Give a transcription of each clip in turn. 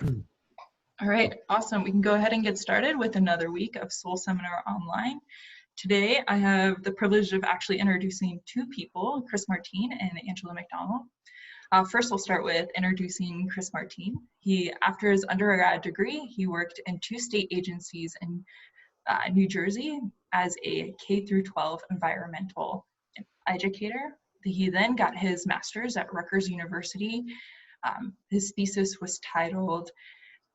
All right, awesome. We can go ahead and get started with another week of Soul Seminar Online. Today, I have the privilege of actually introducing two people, Chris Martine and Angela McDonnell. First, we'll start with introducing Chris Martine. After his undergrad degree, he worked in two state agencies in New Jersey as a K-12 environmental educator. He then got his master's at Rutgers University. His thesis was titled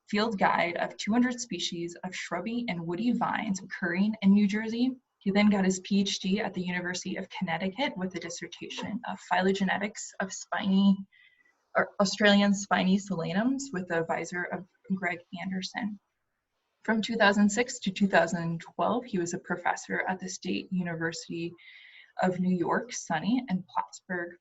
Field Guide of 200 Species of Shrubby and Woody Vines Occurring in New Jersey. He then got his PhD at the University of Connecticut with a dissertation of phylogenetics of Australian spiny solanums with the advisor of Greg Anderson. From 2006 to 2012, he was a professor at the State University of New York, Sunny, and Plattsburgh.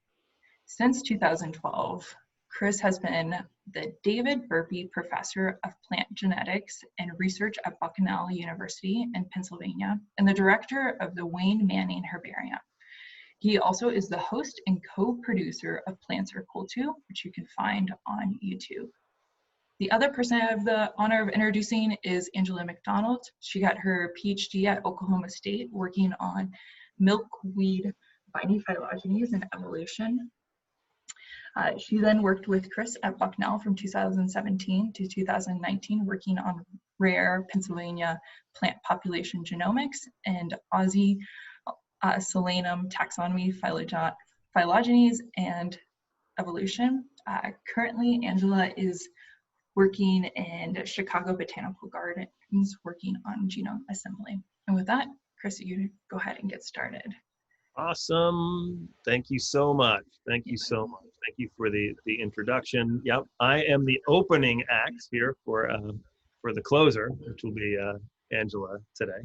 Since 2012, Chris has been the David Burpee Professor of Plant Genetics and Research at Bucknell University in Pennsylvania and the director of the Wayne Manning Herbarium. He also is the host and co-producer of Plants Are Cool Too, which you can find on YouTube. The other person I have the honor of introducing is Angela McDonnell. She got her PhD at Oklahoma State working on milkweed binding phylogenies and evolution. She then worked with Chris at Bucknell from 2017 to 2019, working on rare Pennsylvania plant population genomics and Aussie solanum taxonomy, phylogenies, and evolution. Currently, Angela is working in Chicago Botanical Gardens, working on genome assembly. And with that, Chris, you go ahead and get started. Awesome. Thank you so much. Thank you so much. Thank you for the introduction. Yep, I am the opening act here for the closer, which will be Angela today.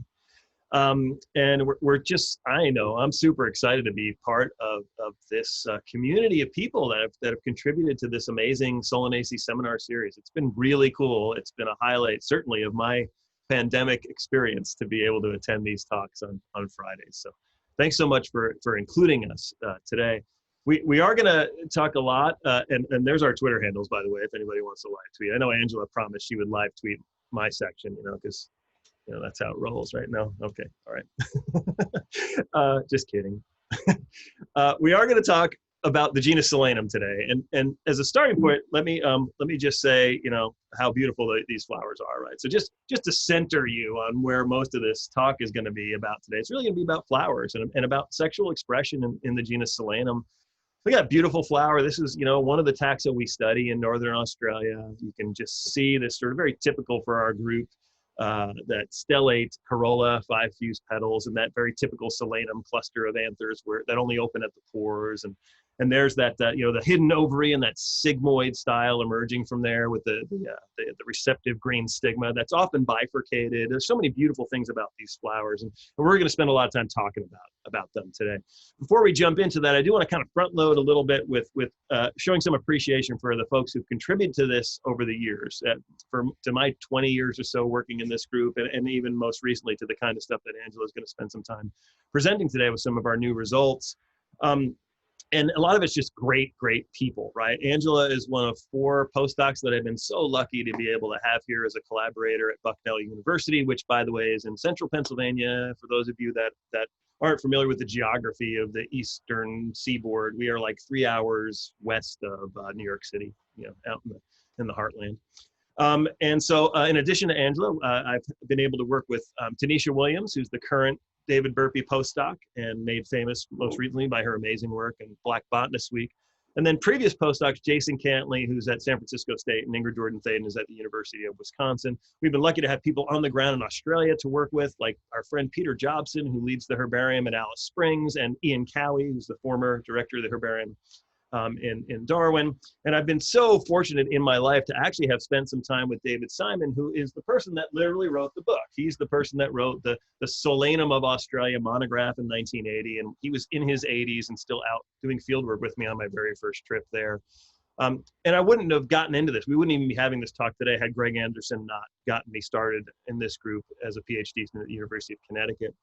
And we're just, I'm super excited to be part of this community of people that have contributed to this amazing Solanaceae seminar series. It's been really cool. It's been a highlight, certainly, of my pandemic experience to be able to attend these talks on Fridays. So thanks so much for including us today. We are going to talk a lot, and there's our Twitter handles, by the way, if anybody wants to live tweet. I know Angela promised she would live tweet my section, because that's how it rolls right now. Okay, all right. Just kidding. We are going to talk about the genus Solanum today, and as a starting point, let me just say, how beautiful these flowers are, right? So just to center you on where most of this talk is going to be about today, it's really going to be about flowers and about sexual expression in the genus Solanum. We got a beautiful flower. This is, one of the taxa we study in Northern Australia. You can just see this sort of very typical for our group, that stellate corolla, 5 fused petals, and that very typical Solanum cluster of anthers that only open at the pores. And there's that, the hidden ovary and that sigmoid style emerging from there with the receptive green stigma that's often bifurcated. There's so many beautiful things about these flowers, and we're going to spend a lot of time talking about them today. Before we jump into that, I do want to kind of front load a little bit with showing some appreciation for the folks who've contributed to this over the years, to my 20 years or so working in this group, and even most recently to the kind of stuff that Angela is going to spend some time presenting today with some of our new results. And a lot of it's just great people, right? Angela is one of 4 postdocs that I've been so lucky to be able to have here as a collaborator at Bucknell University, which, by the way, is in central Pennsylvania. For those of you that aren't familiar with the geography of the eastern seaboard, we are like 3 hours west of New York City, out in the heartland. And so in addition to Angela, I've been able to work with Tanisha Williams, who's the current David Burpee postdoc and made famous most recently by her amazing work in Black Botanist Week. And then previous postdocs, Jason Cantley, who's at San Francisco State, and Ingrid Jordan-Thaden is at the University of Wisconsin. We've been lucky to have people on the ground in Australia to work with, like our friend Peter Jobson, who leads the herbarium at Alice Springs, and Ian Cowie, who's the former director of the herbarium in Darwin. And I've been so fortunate in my life to actually have spent some time with David Simon, who is the person that literally wrote the book. He's the person that wrote the Solanum of Australia monograph in 1980, and he was in his 80s and still out doing fieldwork with me on my very first trip there. And I wouldn't have gotten into this. We wouldn't even be having this talk today had Greg Anderson not gotten me started in this group as a PhD student at the University of Connecticut.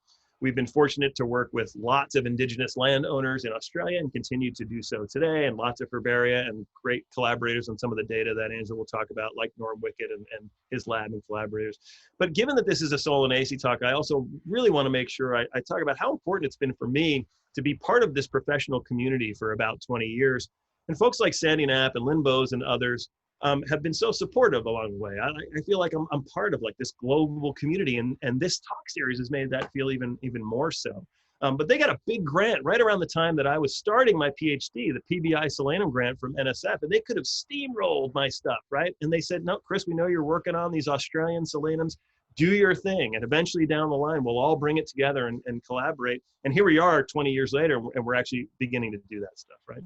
We've been fortunate to work with lots of indigenous landowners in Australia and continue to do so today, and lots of herbaria and great collaborators on some of the data that Angela will talk about, like Norm Wickett and his lab and collaborators. But given that this is a Solanaceae talk, I also really want to make sure I talk about how important it's been for me to be part of this professional community for about 20 years. And folks like Sandy Knapp and Lynn Bowes and others have been so supportive along the way. I feel like I'm part of like this global community, and this talk series has made that feel even more so. But they got a big grant right around the time that I was starting my PhD, the PBI Solanum grant from NSF, and they could have steamrolled my stuff, right? And they said, no, Chris, we know you're working on these Australian solanums, do your thing. And eventually down the line, we'll all bring it together and collaborate. And here we are 20 years later, and we're actually beginning to do that stuff, right?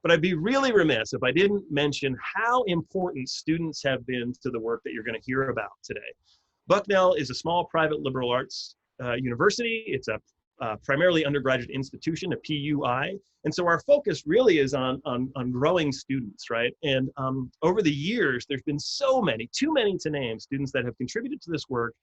But I'd be really remiss if I didn't mention how important students have been to the work that you're going to hear about today. Bucknell is a small private liberal arts university. It's a primarily undergraduate institution, a PUI. And so our focus really is on growing students, right? And over the years, there's been so many, too many to name, students that have contributed to this work,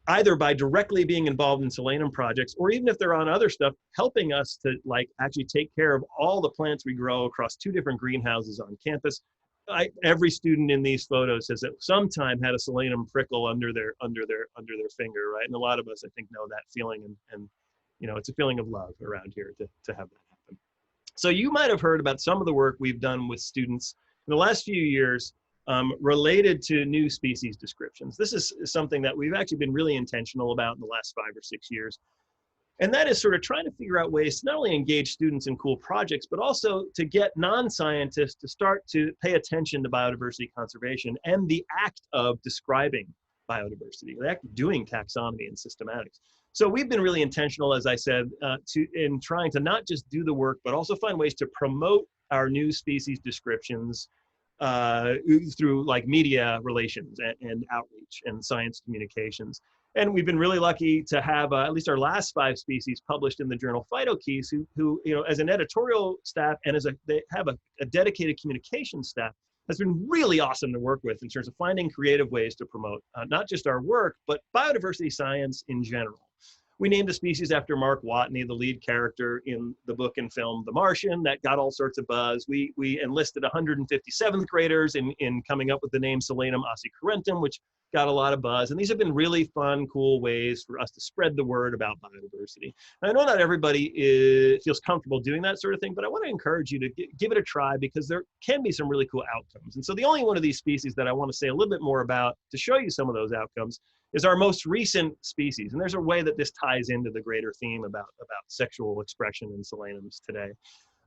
either by directly being involved in solanum projects, or even if they're on other stuff, helping us to like actually take care of all the plants we grow across 2 different greenhouses on campus. Every student in these photos has at some time had a solanum prickle under their finger, right? And a lot of us, I think, know that feeling, and you know, it's a feeling of love around here to have that happen. So you might have heard about some of the work we've done with students in the last few years related to new species descriptions. This is something that we've actually been really intentional about in the last 5 or 6 years. And that is sort of trying to figure out ways to not only engage students in cool projects, but also to get non-scientists to start to pay attention to biodiversity conservation and the act of describing biodiversity, the act of doing taxonomy and systematics. So we've been really intentional, as I said, in trying to not just do the work, but also find ways to promote our new species descriptions through like media relations and outreach and science communications. And we've been really lucky to have at least our last 5 species published in the journal Phytokeys, who you know, as an editorial staff and they have a dedicated communication staff, has been really awesome to work with in terms of finding creative ways to promote not just our work, but biodiversity science in general. We named a species after Mark Watney, the lead character in the book and film The Martian. That got all sorts of buzz. We enlisted 157th graders in coming up with the name Solanum ossicurentum, which got a lot of buzz. And these have been really fun, cool ways for us to spread the word about biodiversity. And I know not everybody feels comfortable doing that sort of thing, but I want to encourage you to give it a try, because there can be some really cool outcomes. And so the only one of these species that I want to say a little bit more about to show you some of those outcomes is our most recent species. And there's a way that this ties into the greater theme about sexual expression in solanums today.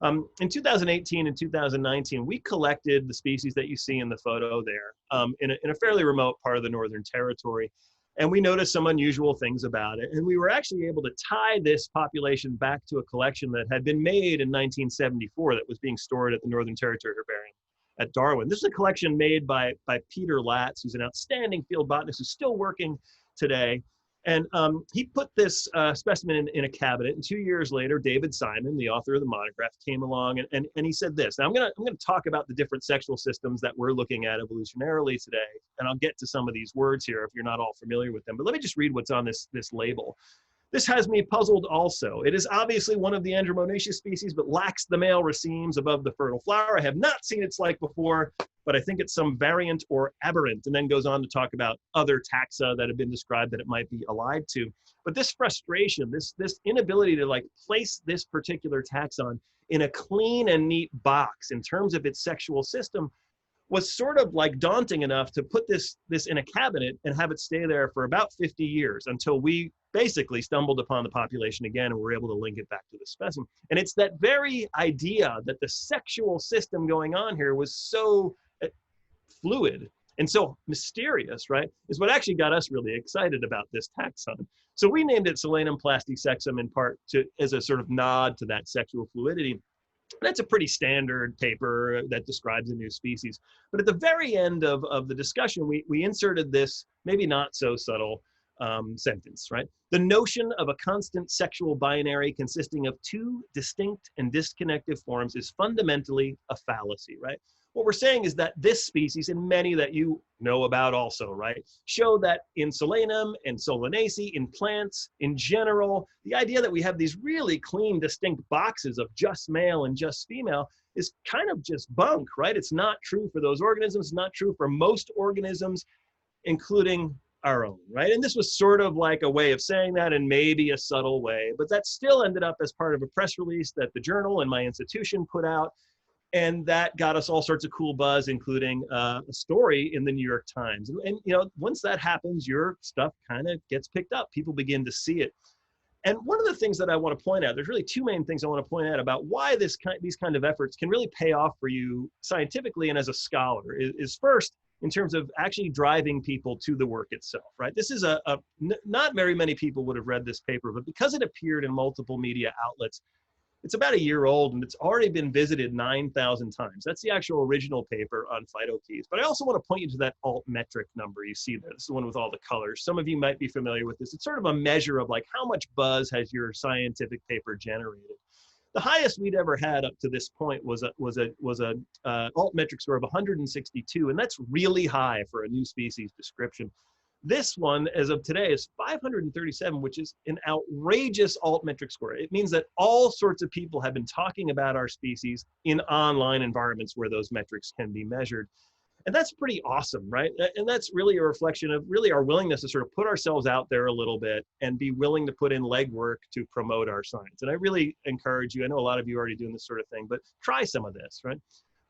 In 2018 and 2019, we collected the species that you see in the photo there in a fairly remote part of the Northern Territory. And we noticed some unusual things about it. And we were actually able to tie this population back to a collection that had been made in 1974 that was being stored at the Northern Territory Herbarium at Darwin. This is a collection made by Peter Latz, who's an outstanding field botanist who's still working today. And he put this specimen in a cabinet, and 2 years later, David Simon, the author of the monograph, came along and he said this. Now I'm gonna talk about the different sexual systems that we're looking at evolutionarily today, and I'll get to some of these words here if you're not all familiar with them. But let me just read what's on this label. This has me puzzled also. It is obviously one of the Andromonaceae species, but lacks the male racemes above the fertile flower. I have not seen its like before, but I think it's some variant or aberrant, and then goes on to talk about other taxa that have been described that it might be allied to. But this frustration, this inability to like place this particular taxon in a clean and neat box in terms of its sexual system was sort of like daunting enough to put this in a cabinet and have it stay there for about 50 years until we basically stumbled upon the population again and were able to link it back to the specimen. And it's that very idea that the sexual system going on here was so fluid and so mysterious, right, is what actually got us really excited about this taxon. So we named it Solanum plastisexum in part as a sort of nod to that sexual fluidity. That's a pretty standard paper that describes a new species. But at the very end of the discussion, we inserted this maybe not so subtle sentence, right? The notion of a constant sexual binary consisting of 2 distinct and disconnected forms is fundamentally a fallacy, right? What we're saying is that this species, and many that you know about also, right, show that in solanum and solanaceae, in plants in general, the idea that we have these really clean, distinct boxes of just male and just female is kind of just bunk, right? It's not true for those organisms, it's not true for most organisms, including our own, right? And this was sort of like a way of saying that, and maybe a subtle way, but that still ended up as part of a press release that the journal and my institution put out. And that got us all sorts of cool buzz, including a story in the New York Times. And you know, once that happens, your stuff kind of gets picked up. People begin to see it. And one of the things that I want to point out, there's really two main things I want to point out about why these kind of efforts can really pay off for you scientifically and as a scholar is first, in terms of actually driving people to the work itself, right? This is not very many people would have read this paper, but because it appeared in multiple media outlets, it's about a year old and it's already been visited 9,000 times. That's the actual original paper on phytokeys. But I also want to point you to that altmetric number you see there. This is the one with all the colors. Some of you might be familiar with this. It's sort of a measure of like how much buzz has your scientific paper generated. The highest we'd ever had up to this point was a altmetric score of 162, and that's really high for a new species description. This one, as of today, is 537, which is an outrageous altmetric score. It means that all sorts of people have been talking about our species in online environments where those metrics can be measured. And that's pretty awesome, right? And that's really a reflection of really our willingness to sort of put ourselves out there a little bit and be willing to put in legwork to promote our science. And I really encourage you, I know a lot of you are already doing this sort of thing, but try some of this, right?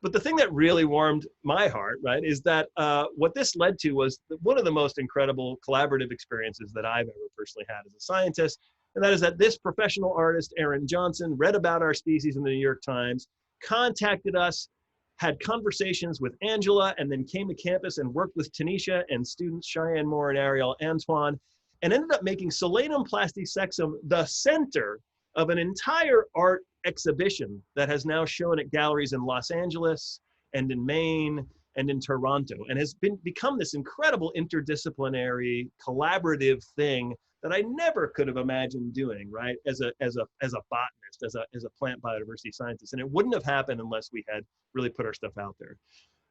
But the thing that really warmed my heart, right, is that what this led to was one of the most incredible collaborative experiences that I've ever personally had as a scientist. And that is that this professional artist, Aaron Johnson, read about our species in the New York Times, contacted us, had conversations with Angela, and then came to campus and worked with Tanisha and students Cheyenne Moore and Ariel Antoine, and ended up making Solanum plastisexum the center of an entire art exhibition that has now shown at galleries in Los Angeles and in Maine and in Toronto, and has become this incredible interdisciplinary collaborative thing that I never could have imagined doing, right, as a botanist, as a plant biodiversity scientist. And it wouldn't have happened unless we had really put our stuff out there.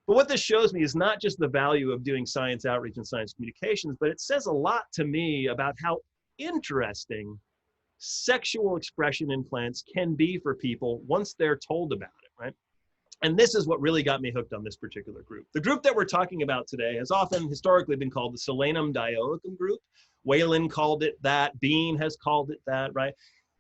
But what this shows me is not just the value of doing science outreach and science communications, but it says a lot to me about how interesting sexual expression in plants can be for people once they're told about it, right? And this is what really got me hooked on this particular group. The group that we're talking about today has often historically been called the Solanum dioecum group. Whalen called it that, Bean has called it that, right?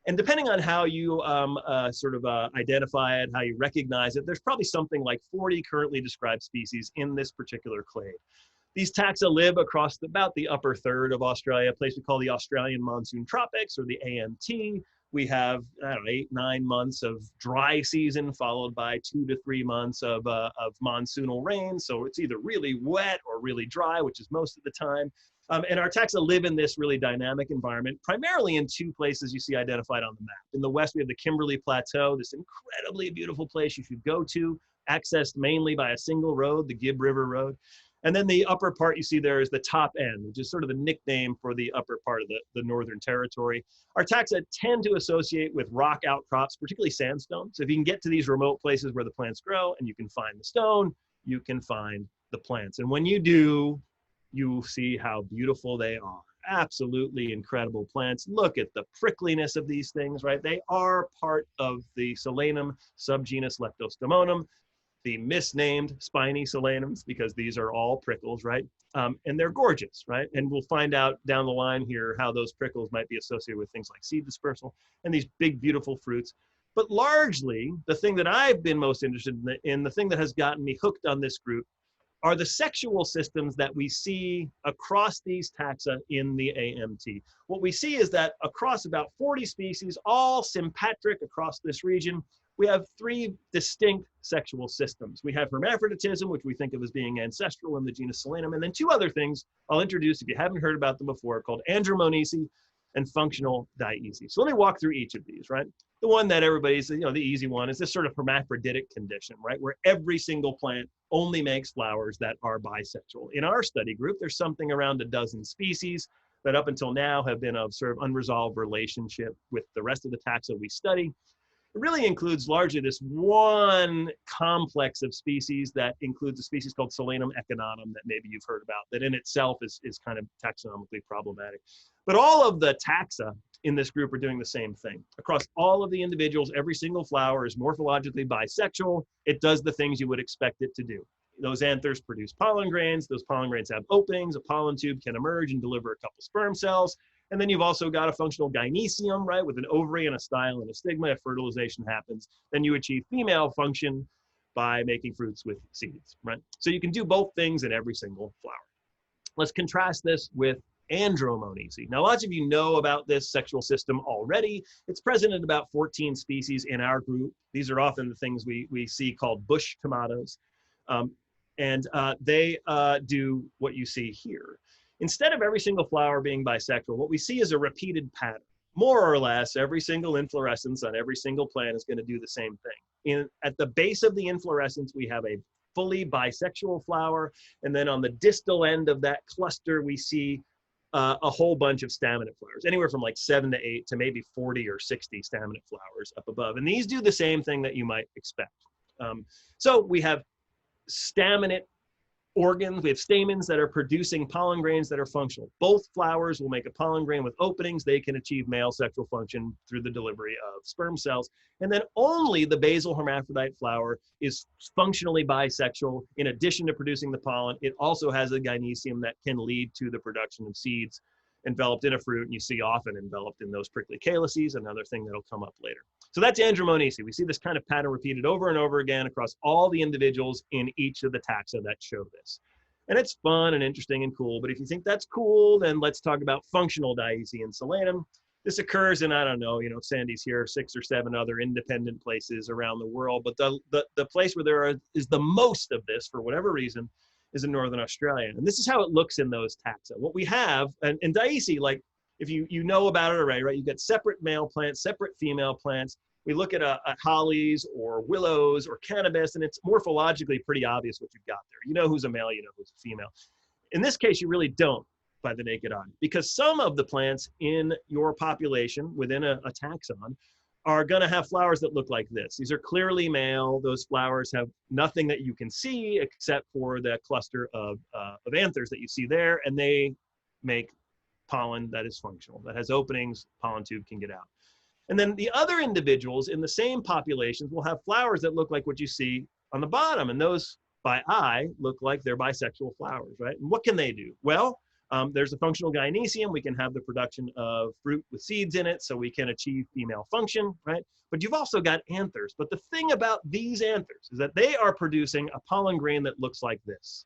And depending on how you identify it, how you recognize it, there's probably something like 40 currently described species in this particular clade. These taxa live across about the upper third of Australia, a place we call the Australian Monsoon Tropics, or the AMT. We have, 8-9 months of dry season, followed by 2 to 3 months of monsoonal rain. So it's either really wet or really dry, which is most of the time. And our taxa live in this really dynamic environment, primarily in 2 places you see identified on the map. In the west, we have the Kimberley Plateau, this incredibly beautiful place you should go to, accessed mainly by a single road, the Gibb River Road. And then the upper part you see there is the top end, which is sort of the nickname for the upper part of the Northern Territory. Our taxa tend to associate with rock outcrops, particularly sandstone. So if you can get to these remote places where the plants grow and you can find the stone, you can find the plants. And when you do, you see how beautiful they are. Absolutely incredible plants. Look at the prickliness of these things, right? They are part of the Solanum subgenus Leptostomonum, the misnamed spiny solanums, because these are all prickles, right? And they're gorgeous, right? And we'll find out down the line here how those prickles might be associated with things like seed dispersal and these big, beautiful fruits. But largely, the thing that I've been most interested in, the thing that has gotten me hooked on this group, are the sexual systems that we see across these taxa in the AMT. What we see is that across about 40 species, all sympatric across this region, we have 3 distinct sexual systems. We have hermaphroditism, which we think of as being ancestral in the genus Solanum, and then 2 other things I'll introduce if you haven't heard about them before, called andromonaceae and functional dioecy. So let me walk through each of these, right? The one that everybody's, the easy one is this sort of hermaphroditic condition, right? Where every single plant only makes flowers that are bisexual. In our study group, there's something around a dozen species that up until now have been of sort of unresolved relationship with the rest of the taxa we study. It really includes largely this one complex of species that includes a species called Solanum echinotum that maybe you've heard about, that in itself is kind of taxonomically problematic. But all of the taxa in this group are doing the same thing. Across all of the individuals, every single flower is morphologically bisexual. It does the things you would expect it to do. Those anthers produce pollen grains. Those pollen grains have openings. A pollen tube can emerge and deliver a couple sperm cells. And then you've also got a functional gynoecium, right, with an ovary and a style and a stigma. If fertilization happens, then you achieve female function by making fruits with seeds, right? So you can do both things in every single flower. Let's contrast this with andromonaceae. Now, lots of you know about this sexual system already. It's present in about 14 species in our group. These are often the things we see called bush tomatoes. They do what you see here. Instead of every single flower being bisexual, what we see is a repeated pattern. More or less, every single inflorescence on every single plant is going to do the same thing. At the base of the inflorescence, we have a fully bisexual flower, and then on the distal end of that cluster, we see a whole bunch of staminate flowers, anywhere from like 7 to 8 to maybe 40 or 60 staminate flowers up above. And these do the same thing that you might expect. So we have staminate organs, we have stamens that are producing pollen grains that are functional. Both flowers will make a pollen grain with openings. They can achieve male sexual function through the delivery of sperm cells. And then only the basal hermaphrodite flower is functionally bisexual. In addition to producing the pollen, it also has a gynoecium that can lead to the production of seeds enveloped in a fruit, and you see often enveloped in those prickly calyces, another thing that'll come up later. So that's andromonaceae. We see this kind of pattern repeated over and over again across all the individuals in each of the taxa that show this. And it's fun and interesting and cool, but if you think that's cool, then let's talk about functional dioecy in solanum. This occurs in, I don't know, Sandy's here, 6 or 7 other independent places around the world, but the place where there is the most of this, for whatever reason, is in Northern Australia. And this is how it looks in those taxa. What we have, and dioecy, like if you know about it already, right? You've got separate male plants, separate female plants. We look at hollies or willows or cannabis, and it's morphologically pretty obvious what you've got there. You know who's a male, you know who's a female. In this case, you really don't by the naked eye, because some of the plants in your population within a taxon are going to have flowers that look like this. These are clearly male. Those flowers have nothing that you can see except for the cluster of anthers that you see there, and they make pollen that is functional, that has openings, pollen tube can get out. And then the other individuals in the same populations will have flowers that look like what you see on the bottom, and those by eye look like they're bisexual flowers, right? And what can they do? Well, there's a functional gynoecium. We can have the production of fruit with seeds in it, so we can achieve female function, right? But you've also got anthers. But the thing about these anthers is that they are producing a pollen grain that looks like this.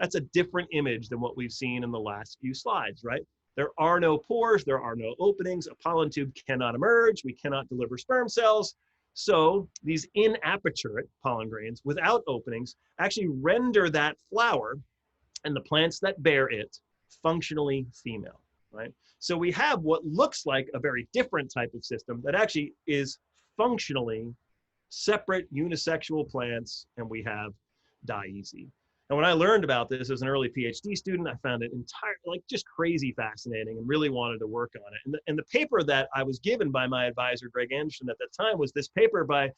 That's a different image than what we've seen in the last few slides, right? There are no pores, there are no openings, a pollen tube cannot emerge, we cannot deliver sperm cells. So these inaperturate pollen grains without openings actually render that flower and the plants that bear it functionally female, right? So we have what looks like a very different type of system that actually is functionally separate unisexual plants, and we have dioecy. And when I learned about this as an early PhD student, I found it just crazy fascinating and really wanted to work on it. And the paper that I was given by my advisor, Greg Anderson, at that time was this paper by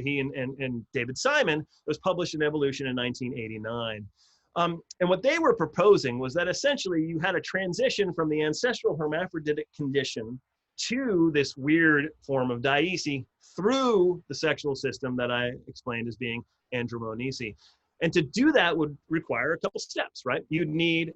he and David Simon that was published in Evolution in 1989. And what they were proposing was that essentially you had a transition from the ancestral hermaphroditic condition to this weird form of dioecy through the sexual system that I explained as being andromonaceae. And to do that would require a couple steps, right? You basically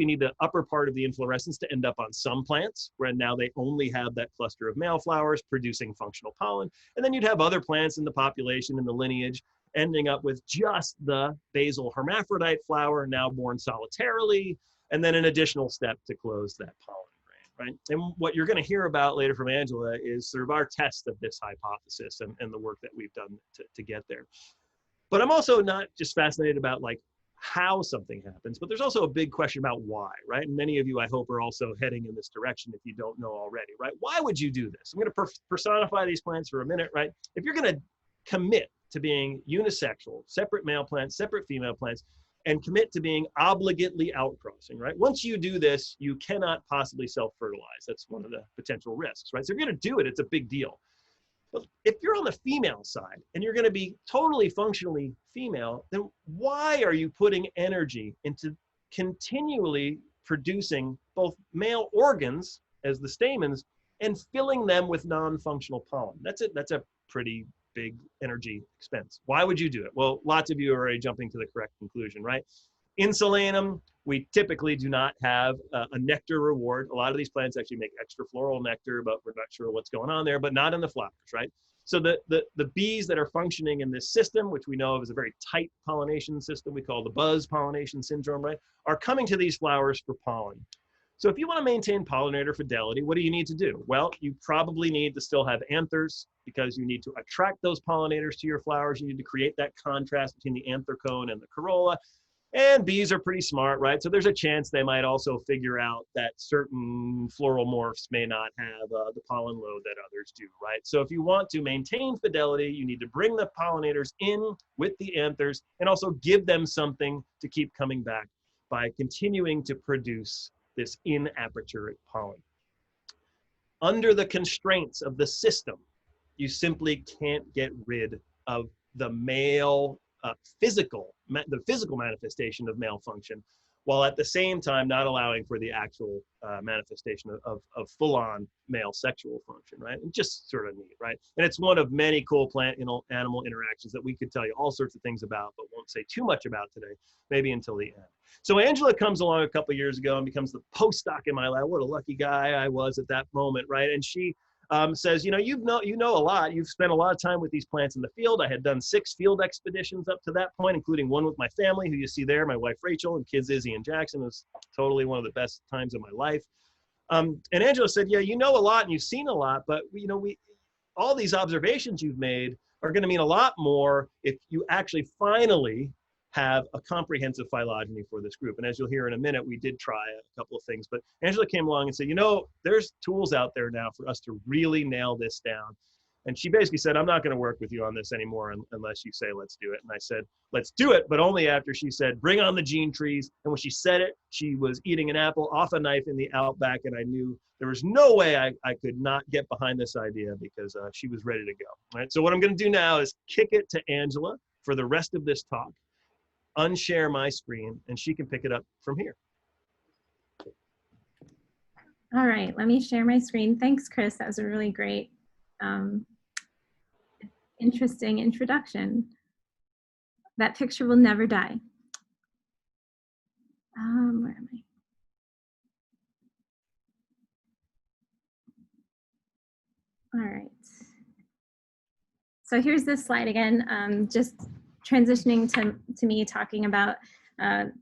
need the upper part of the inflorescence to end up on some plants, where now they only have that cluster of male flowers producing functional pollen. And then you'd have other plants in the population, in the lineage, ending up with just the basal hermaphrodite flower, now born solitarily, and then an additional step to close that pollen grain, right? And what you're going to hear about later from Angela is sort of our test of this hypothesis and the work that we've done to get there. But I'm also not just fascinated about like how something happens, but there's also a big question about why, right? And many of you, I hope, are also heading in this direction if you don't know already, right? Why would you do this? I'm going to personify these plants for a minute, right? If you're going to commit to being unisexual, separate male plants, separate female plants, and commit to being obligately outcrossing, right? Once you do this, you cannot possibly self-fertilize. That's one of the potential risks, right? So if you're gonna do it, it's a big deal. But if you're on the female side and you're gonna be totally functionally female, then why are you putting energy into continually producing both male organs as the stamens and filling them with non-functional pollen? That's a pretty big energy expense. Why would you do it? Well, lots of you are already jumping to the correct conclusion, right? In solanum, we typically do not have a nectar reward. A lot of these plants actually make extra floral nectar, but we're not sure what's going on there, but not in the flowers, right? So the bees that are functioning in this system, which we know of as a very tight pollination system, we call the buzz pollination syndrome, right, are coming to these flowers for pollen. So if you want to maintain pollinator fidelity, what do you need to do? Well, you probably need to still have anthers because you need to attract those pollinators to your flowers. You need to create that contrast between the anther cone and the corolla. And bees are pretty smart, right? So there's a chance they might also figure out that certain floral morphs may not have the pollen load that others do, right? So if you want to maintain fidelity, you need to bring the pollinators in with the anthers and also give them something to keep coming back by continuing to produce this in-aperture pollen. Under the constraints of the system, you simply can't get rid of the male the physical manifestation of male function, while at the same time not allowing for the actual manifestation of full-on male sexual function, right? And just sort of neat, right? And it's one of many cool plant-animal interactions that we could tell you all sorts of things about, but won't say too much about today, maybe until the end. So Angela comes along a couple years ago and becomes the postdoc in my lab. What a lucky guy I was at that moment, right? And she says, you know a lot. You've spent a lot of time with these plants in the field. I had done 6 field expeditions up to that point, including one with my family, who you see there, my wife Rachel, and kids Izzy and Jackson. It was totally one of the best times of my life. And Angela said, yeah, you know a lot and you've seen a lot, but all these observations you've made are going to mean a lot more if you actually finally have a comprehensive phylogeny for this group. And as you'll hear in a minute, we did try a couple of things, but Angela came along and said, there's tools out there now for us to really nail this down. And she basically said, I'm not going to work with you on this anymore unless you say, let's do it. And I said, let's do it, but only after she said, bring on the gene trees. And when she said it, she was eating an apple off a knife in the outback. And I knew there was no way I could not get behind this idea because she was ready to go. All right. So what I'm going to do now is kick it to Angela for the rest of this talk, unshare my screen, and she can pick it up from here. All right, let me share my screen. Thanks, Chris. That was a really great, interesting introduction. That picture will never die. Where am I? All right. So here's this slide again, just transitioning to me talking about the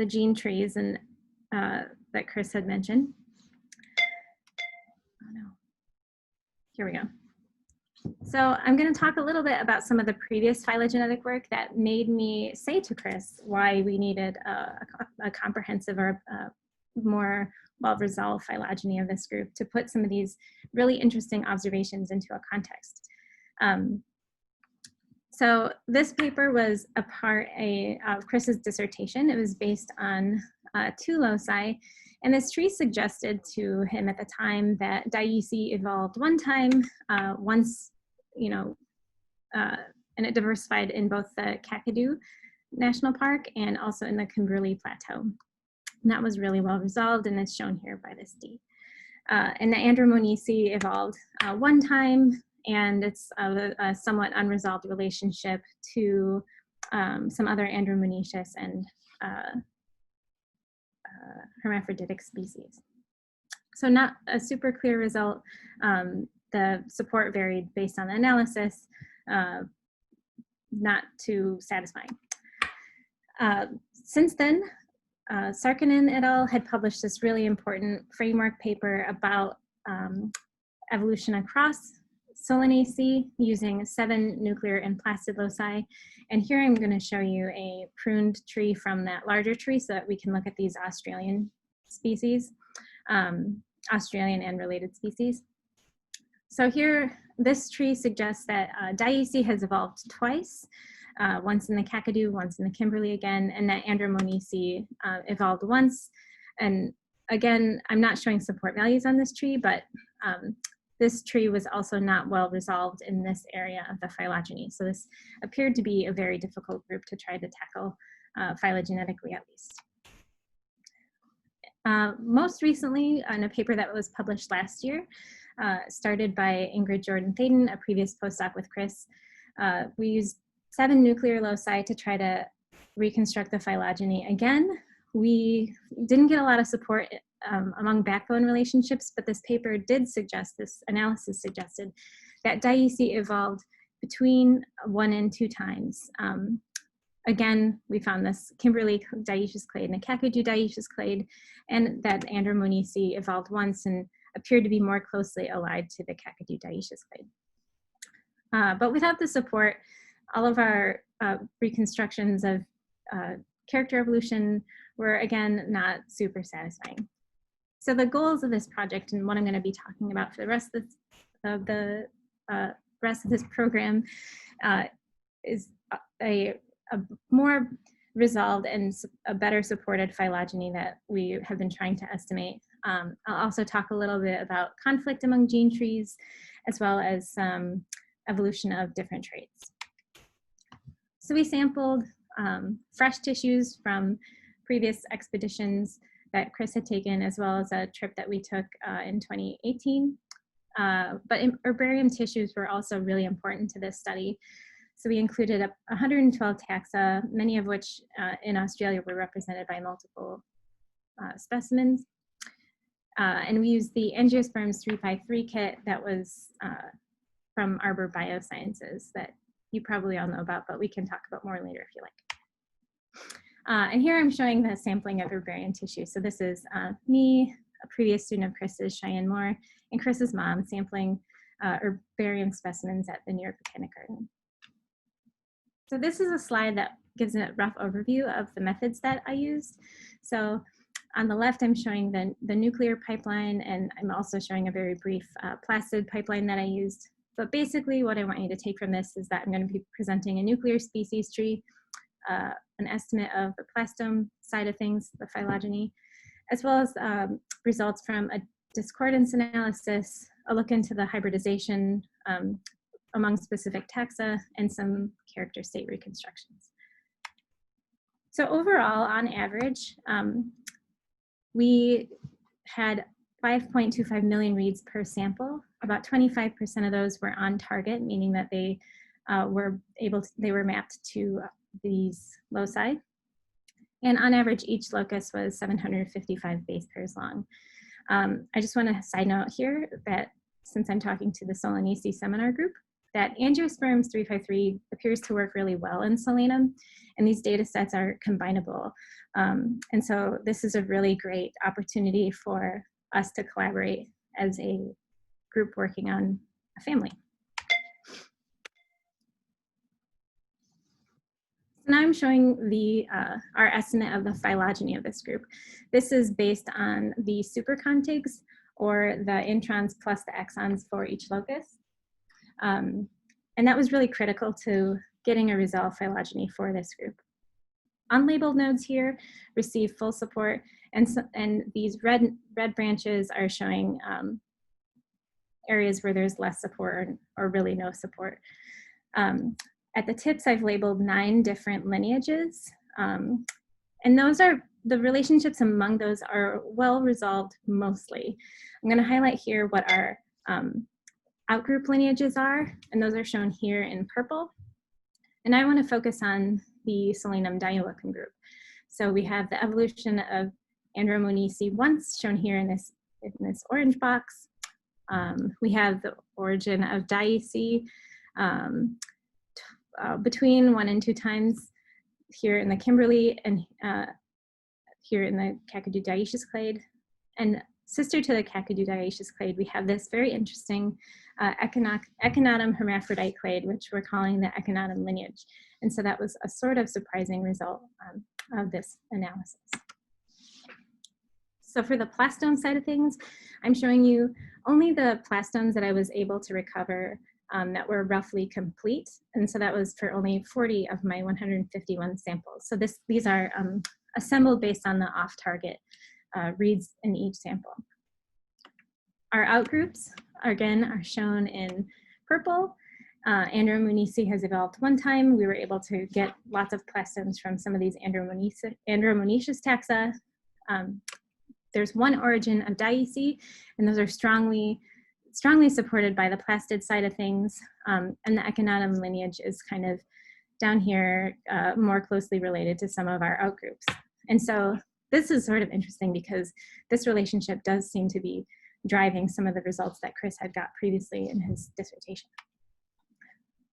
gene trees and that Chris had mentioned. Oh no, here we go. So I'm going to talk a little bit about some of the previous phylogenetic work that made me say to Chris why we needed a comprehensive or more well-resolved phylogeny of this group to put some of these really interesting observations into a context. So this paper was a part of Chris's dissertation. It was based on 2 loci, and this tree suggested to him at the time that dioecy evolved one time, once, and it diversified in both the Kakadu National Park and also in the Kimberley Plateau. And that was really well resolved, and it's shown here by this D. And the Andromoniaceae evolved one time, and it's a somewhat unresolved relationship to some other Andromonaceous and hermaphroditic species. So not a super clear result. The support varied based on the analysis, not too satisfying. Since then, Sarkinen et al. Had published this really important framework paper about evolution across Solanaceae using 7 nuclear and plastid loci. And here I'm going to show you a pruned tree from that larger tree so that we can look at these Australian species, Australian and related species. So here, this tree suggests that dioecy has evolved twice. once in the Kakadu, once in the Kimberley again, and that Andromoniaceae evolved once. And again, I'm not showing support values on this tree, but this tree was also not well resolved in this area of the phylogeny. So this appeared to be a very difficult group to try to tackle phylogenetically, at least. Most recently, in a paper that was published last year, started by Ingrid Jordan-Thaden, a previous postdoc with Chris, we used 7 nuclear loci to try to reconstruct the phylogeny. Again, we didn't get a lot of support among backbone relationships, but this paper did suggest, this analysis suggested, that dioecy evolved between 1 and 2 times. Again, we found this Kimberley dioecious clade and a Kakadu dioecious clade, and that Andromoniaceae evolved once and appeared to be more closely allied to the Kakadu dioecious clade. But without the support, all of our reconstructions of character evolution were, again, not super satisfying. So the goals of this project, and what I'm going to be talking about for the rest of this program, is a more resolved and a better supported phylogeny that we have been trying to estimate. I'll also talk a little bit about conflict among gene trees, as well as some evolution of different traits. So we sampled fresh tissues from previous expeditions that Chris had taken, as well as a trip that we took in 2018. But herbarium tissues were also really important to this study. So we included 112 taxa, many of which in Australia were represented by multiple specimens. And we used the Angiosperms 353 kit that was from Arbor Biosciences that you probably all know about, but we can talk about more later if you like. And here I'm showing the sampling of herbarium tissue. So this is me, a previous student of Chris's, Cheyenne Moore, and Chris's mom sampling herbarium specimens at the New York Botanic Garden. So this is a slide that gives a rough overview of the methods that I used. So on the left, I'm showing the nuclear pipeline, and I'm also showing a very brief plastid pipeline that I used. But basically what I want you to take from this is that I'm going to be presenting a nuclear species tree, an estimate of the plastome side of things, the phylogeny, as well as results from a discordance analysis, a look into the hybridization among specific taxa, and some character state reconstructions. So overall, on average, we had 5.25 million reads per sample. About 25% of those were on target, meaning that they were mapped to these loci. And on average, each locus was 755 base pairs long. I just want to side note here that since I'm talking to the Solanaceae seminar group, that Angiosperms 353 appears to work really well in solanum, and these data sets are combinable. And so this is a really great opportunity for us to collaborate as a group working on a family. So now I'm showing our estimate of the phylogeny of this group. This is based on the supercontigs, or the introns plus the exons for each locus. And that was really critical to getting a resolved phylogeny for this group. Unlabeled nodes here receive full support, and these red branches are showing areas where there's less support or really no support. At the tips, I've labeled 9 different lineages, and the relationships among those are well resolved mostly. I'm going to highlight here what our outgroup lineages are, and those are shown here in purple. And I want to focus on the Solanum dioecum group. So we have the evolution of Andromoniaceae once, shown here in this orange box. We have the origin of dioecy between 1 and 2 times here in the Kimberley, and here in the Kakadu dioecious clade. And sister to the Kakadu dioecious clade, we have this very interesting echinatum hermaphrodite clade, which we're calling the echinatum lineage. And so that was a sort of surprising result of this analysis. So for the plastome side of things, I'm showing you only the plastomes that I was able to recover that were roughly complete. And so that was for only 40 of my 151 samples. So these are assembled based on the off-target reads in each sample. Our outgroups, again, are shown in purple. Andromonaceae has evolved one time. We were able to get lots of plastons from some of these Andromonaceous taxa. There's one origin of dioecy, and those are strongly supported by the plastid side of things. And the echinotum lineage is kind of down here, more closely related to some of our outgroups. And so this is sort of interesting because this relationship does seem to be driving some of the results that Chris had got previously in his dissertation.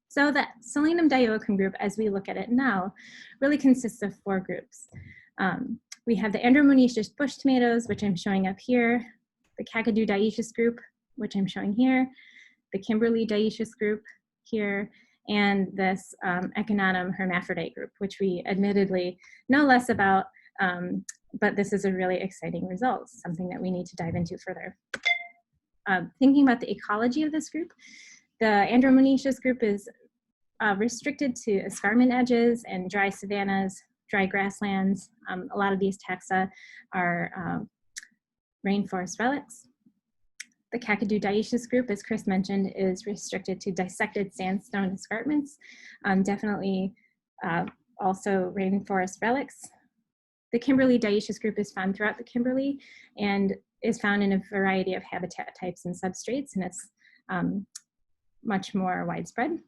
So the Solanum dioicum group, as we look at it now, really consists of 4 groups. We have the Andromonaceous bush tomatoes, which I'm showing up here, the Kakadu dioecious group, which I'm showing here, the Kimberley dioecious group here, and this echinotum hermaphrodite group, which we admittedly know less about, but this is a really exciting result, something that we need to dive into further. Thinking about the ecology of this group, the Andromonaceous group is restricted to escarpment edges and dry savannas, dry grasslands. A lot of these taxa are rainforest relics. The Kakadu dioecious group, as Chris mentioned, is restricted to dissected sandstone escarpments, definitely also rainforest relics. The Kimberley dioecious group is found throughout the Kimberley and is found in a variety of habitat types and substrates, and it's much more widespread.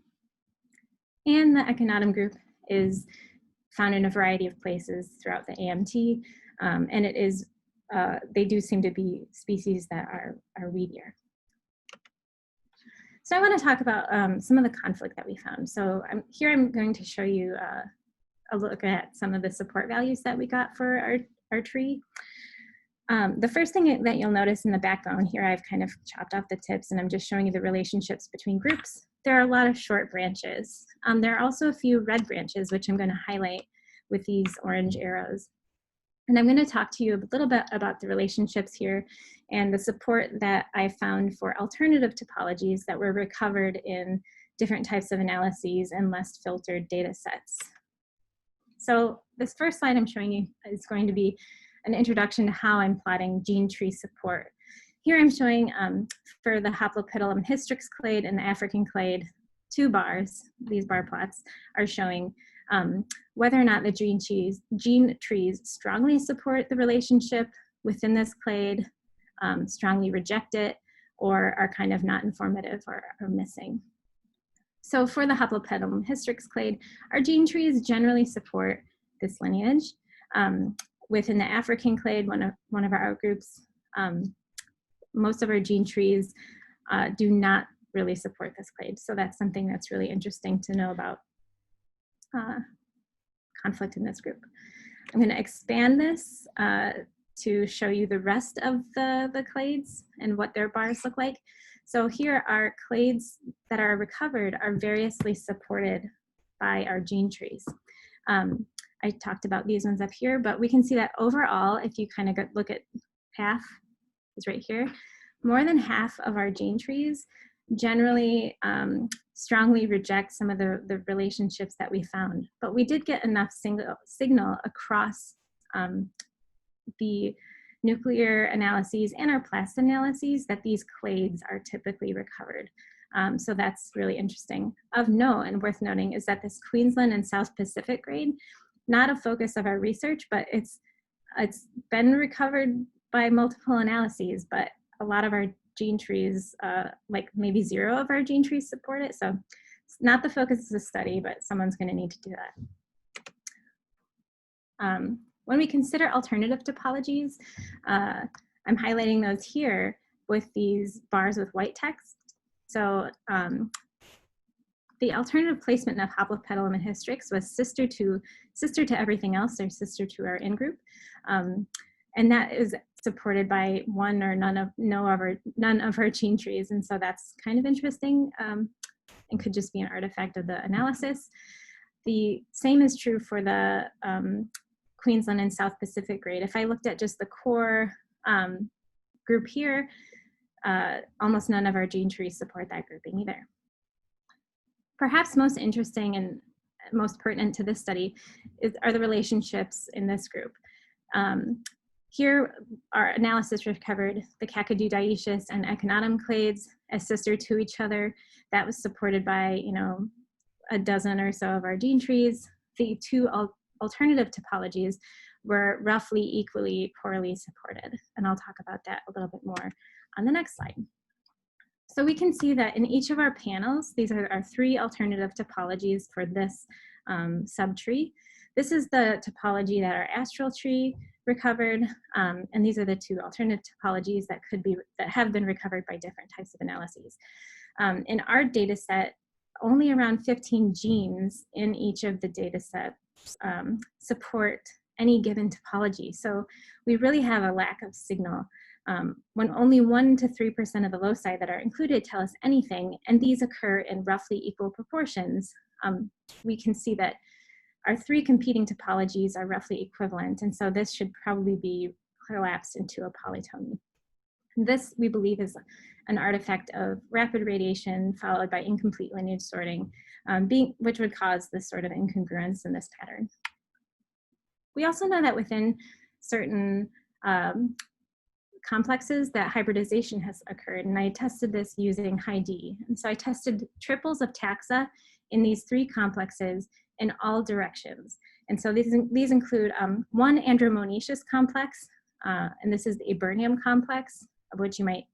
And the echinotum group is found in a variety of places throughout the AMT, and it is, they do seem to be species that are weedier. So I want to talk about some of the conflict that we found. So here I'm going to show you a look at some of the support values that we got for our tree. The first thing that you'll notice in the background here, I've kind of chopped off the tips and I'm just showing you the relationships between groups. There are a lot of short branches. There are also a few red branches, which I'm going to highlight with these orange arrows. And I'm going to talk to you a little bit about the relationships here and the support that I found for alternative topologies that were recovered in different types of analyses and less filtered data sets. So this first slide I'm showing you is going to be an introduction to how I'm plotting gene tree support. Here I'm showing for the Hoplopetalum hystrix clade and the African clade, 2 bars. These bar plots are showing whether or not the gene trees strongly support the relationship within this clade, strongly reject it, or are kind of not informative or missing. So for the Hoplopetalum hystrix clade, our gene trees generally support this lineage. Within the African clade, one of our outgroups, most of our gene trees do not really support this clade. So that's something that's really interesting to know about conflict in this group. I'm going to expand this to show you the rest of the clades and what their bars look like. So here are clades that are recovered are variously supported by our gene trees. I talked about these ones up here, but we can see that overall, if you kind of look at half, is right here, more than half of our gene trees generally strongly reject some of the relationships that we found. But we did get enough signal across the nuclear analyses and our plast analyses that these clades are typically recovered. So that's really interesting. Of note and worth noting is that this Queensland and South Pacific grade, not a focus of our research, but it's been recovered by multiple analyses, but a lot of our gene trees, like maybe 0 of our gene trees support it. So it's not the focus of the study, but someone's going to need to do that. When we consider alternative topologies, I'm highlighting those here with these bars with white text. So the alternative placement of Hoplopetalum and hystrix was sister to everything else, or sister to our in-group. And that is supported by one or none of our gene trees. And so that's kind of interesting and could just be an artifact of the analysis. The same is true for the Queensland and South Pacific grade. If I looked at just the core group here, almost none of our gene trees support that grouping either. perhaps most interesting and most pertinent to this study are the relationships in this group. Here, our analysis recovered the Kakadu dioecious and echinotum clades as sister to each other. That was supported by, a dozen or so of our gene trees. The two alternative topologies were roughly equally poorly supported. And I'll talk about that a little bit more on the next slide. So we can see that in each of our panels, these are our 3 alternative topologies for this subtree. This is the topology that our astral tree recovered, and these are the 2 alternative topologies that have been recovered by different types of analyses. In our data set, only around 15 genes in each of the data sets support any given topology. So we really have a lack of signal. When only 1 to 3% of the loci that are included tell us anything, and these occur in roughly equal proportions, we can see that our 3 competing topologies are roughly equivalent, and so this should probably be collapsed into a polytomy. This, we believe, is an artifact of rapid radiation followed by incomplete lineage sorting, which would cause this sort of incongruence in this pattern. We also know that within certain complexes that hybridization has occurred, and I tested this using HiD. And so I tested triples of taxa in these 3 complexes in all directions. And so these include one andromonaceous complex, and this is the Ebernium complex, of which you might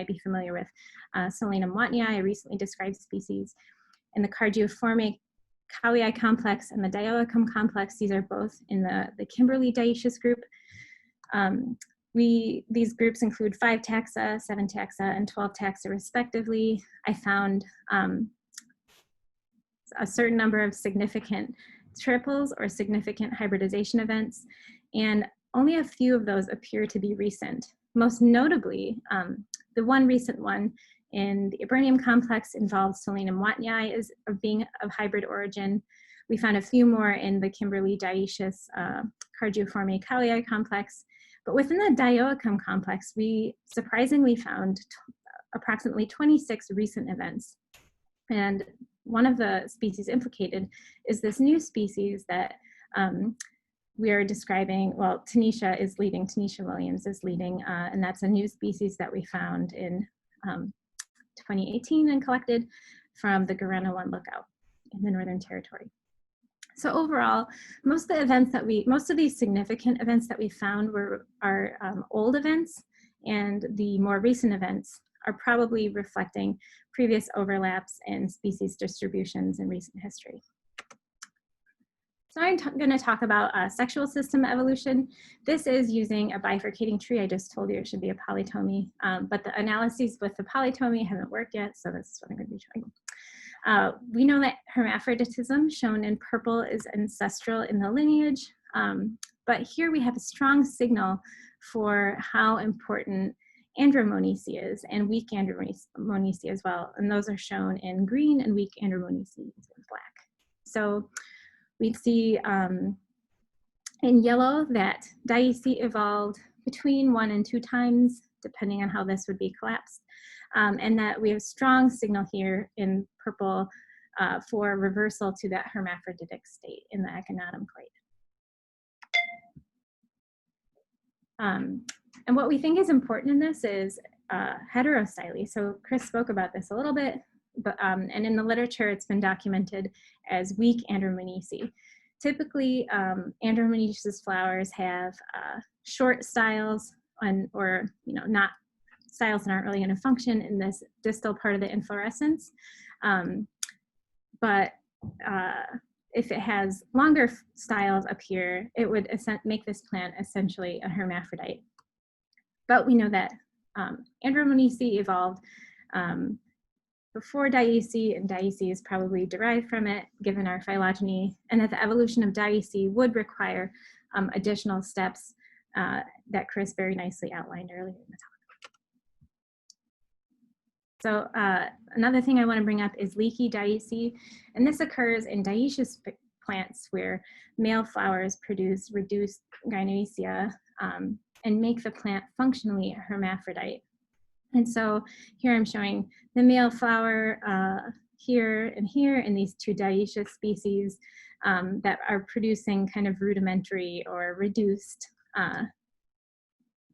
be familiar with, Solanum watnii, a recently described species, and the Cardioforme Callii complex and the dioecum complex. These are both in the Kimberley dioecious group. These groups include 5 taxa, 7 taxa, and 12 taxa respectively. I found a certain number of significant triples or significant hybridization events, and only a few of those appear to be recent. Most notably, the one recent one in the Ebernium complex involved Solanum watnii as being of hybrid origin. We found a few more in the Kimberley dioecious Cardioforme Callii complex. But within the dioecum complex, we surprisingly found approximately 26 recent events. And one of the species implicated is this new species that we are describing. Well, Tanisha Williams is leading, and that's a new species that we found in 2018 and collected from the Guarana 1 lookout in the Northern Territory. So overall, most of these significant events that we found are old events, and the more recent events are probably reflecting previous overlaps in species distributions in recent history. So I'm going to talk about sexual system evolution. This is using a bifurcating tree. I just told you it should be a polytomy, but the analyses with the polytomy haven't worked yet, so this is what I'm going to be showing. We know that hermaphroditism, shown in purple, is ancestral in the lineage, but here we have a strong signal for how important andromonacy is, and weak andromonacy as well, and those are shown in green, and weak andromonacy is in black. So we'd see in yellow that dioecy evolved between 1 and 2 times, depending on how this would be collapsed. And that we have strong signal here in purple for reversal to that hermaphroditic state in the echinotum clade. And what we think is important in this is heterostyly. So Chris spoke about this a little bit, but, and in the literature it's been documented as weak andromonacy. Typically, andromonaceous flowers have short styles or not styles that aren't really going to function in this distal part of the inflorescence. But if it has longer styles up here, it would make this plant essentially a hermaphrodite. But we know that andromonacy evolved before dioecy, and dioecy is probably derived from it, given our phylogeny, and that the evolution of dioecy would require additional steps that Chris very nicely outlined earlier in the talk. So another thing I want to bring up is leaky dioecy, and this occurs in dioecious plants where male flowers produce reduced gynoecia and make the plant functionally a hermaphrodite. And so here I'm showing the male flower here and here in these two dioecious species that are producing kind of rudimentary or reduced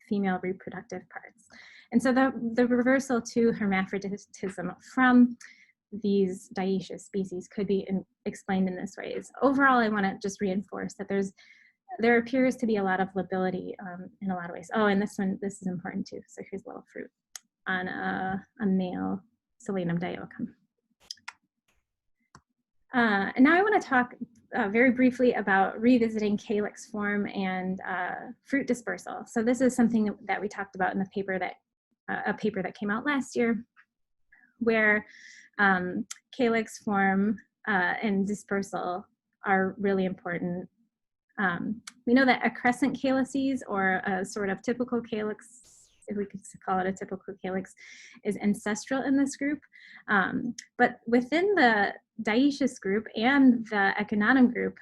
female reproductive parts. And so the reversal to hermaphroditism from these dioecious species could be explained in this ways. Overall, I want to just reinforce that there appears to be a lot of lability in a lot of ways. Oh, and this is important too. So here's a little fruit on a male solanum dioecum. And now I want to talk very briefly about revisiting calyx form and fruit dispersal. So this is something that we talked about in the paper that a paper that came out last year, where calyx form and dispersal are really important. We know that a crescent calyces, or a sort of typical calyx, if we could call it a typical calyx, is ancestral in this group. But within the dioecious group and the echinotum group,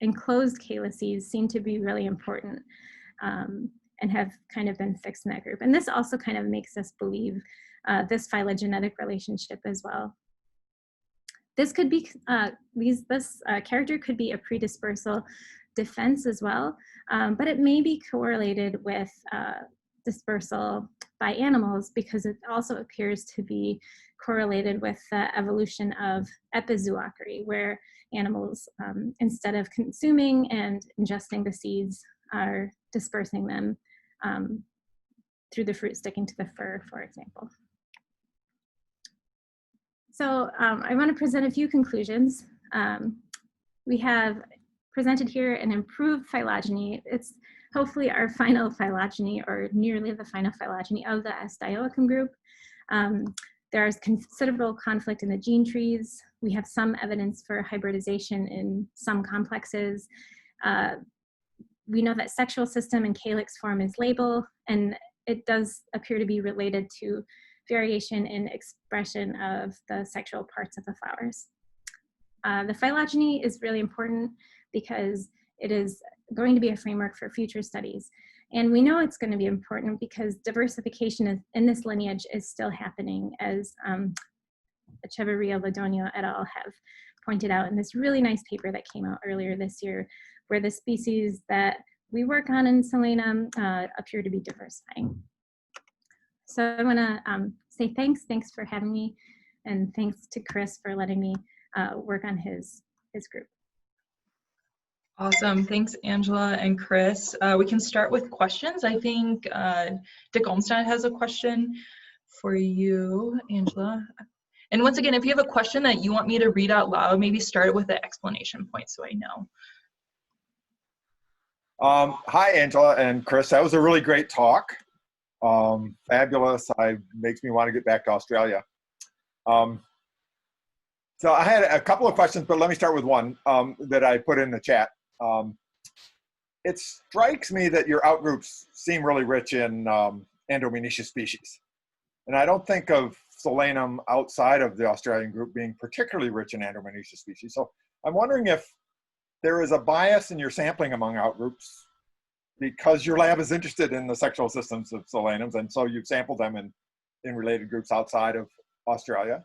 enclosed calyces seem to be really important and have kind of been fixed in that group. And this also kind of makes us believe this phylogenetic relationship as well. This could be, this character could be a predispersal defense as well, but it may be correlated with dispersal by animals, because it also appears to be correlated with the evolution of epizoochory, where animals, instead of consuming and ingesting the seeds, are dispersing them through the fruit sticking to the fur, for example. So I want to present a few conclusions. We have presented here an improved phylogeny. It's hopefully our final phylogeny, or nearly the final phylogeny of the S. dioecum group. There is considerable conflict in the gene trees. We have some evidence for hybridization in some complexes. We know that sexual system and calyx form is labile, and it does appear to be related to variation in expression of the sexual parts of the flowers. The phylogeny is really important because it is going to be a framework for future studies. And we know it's going to be important because diversification in this lineage is still happening, as Echeverria-Ladonio et al. Have pointed out in this really nice paper that came out earlier this year, where the species that we work on in solanum appear to be diversifying. So I want to say thanks for having me, and thanks to Chris for letting me work on his group. Awesome, thanks Angela and Chris. We can start with questions. I think Dick Olmstead has a question for you, Angela. And once again, if you have a question that you want me to read out loud, maybe start it with an explanation point so I know. Hi Angela and Chris, that was a really great talk. Fabulous. Makes me want to get back to Australia. So I had a couple of questions, but let me start with one that I put in the chat. It strikes me that your outgroups seem really rich in endomonoecious species. And I don't think of solanum outside of the Australian group being particularly rich in endomonoecious species. So I'm wondering if there is a bias in your sampling among outgroups, because your lab is interested in the sexual systems of solanums, and so you've sampled them in related groups outside of Australia,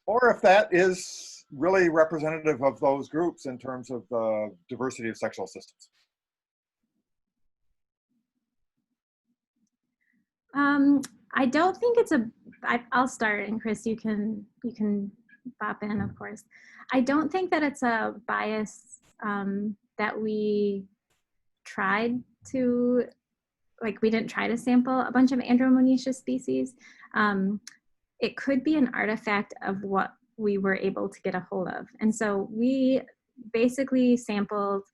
or if that is really representative of those groups in terms of the diversity of sexual systems. I don't think it's I'll start, and Chris, you can pop in, of course. I don't think that it's a bias that we tried to, we didn't try to sample a bunch of andromonoecious species. It could be an artifact of what we were able to get a hold of. And so we basically sampled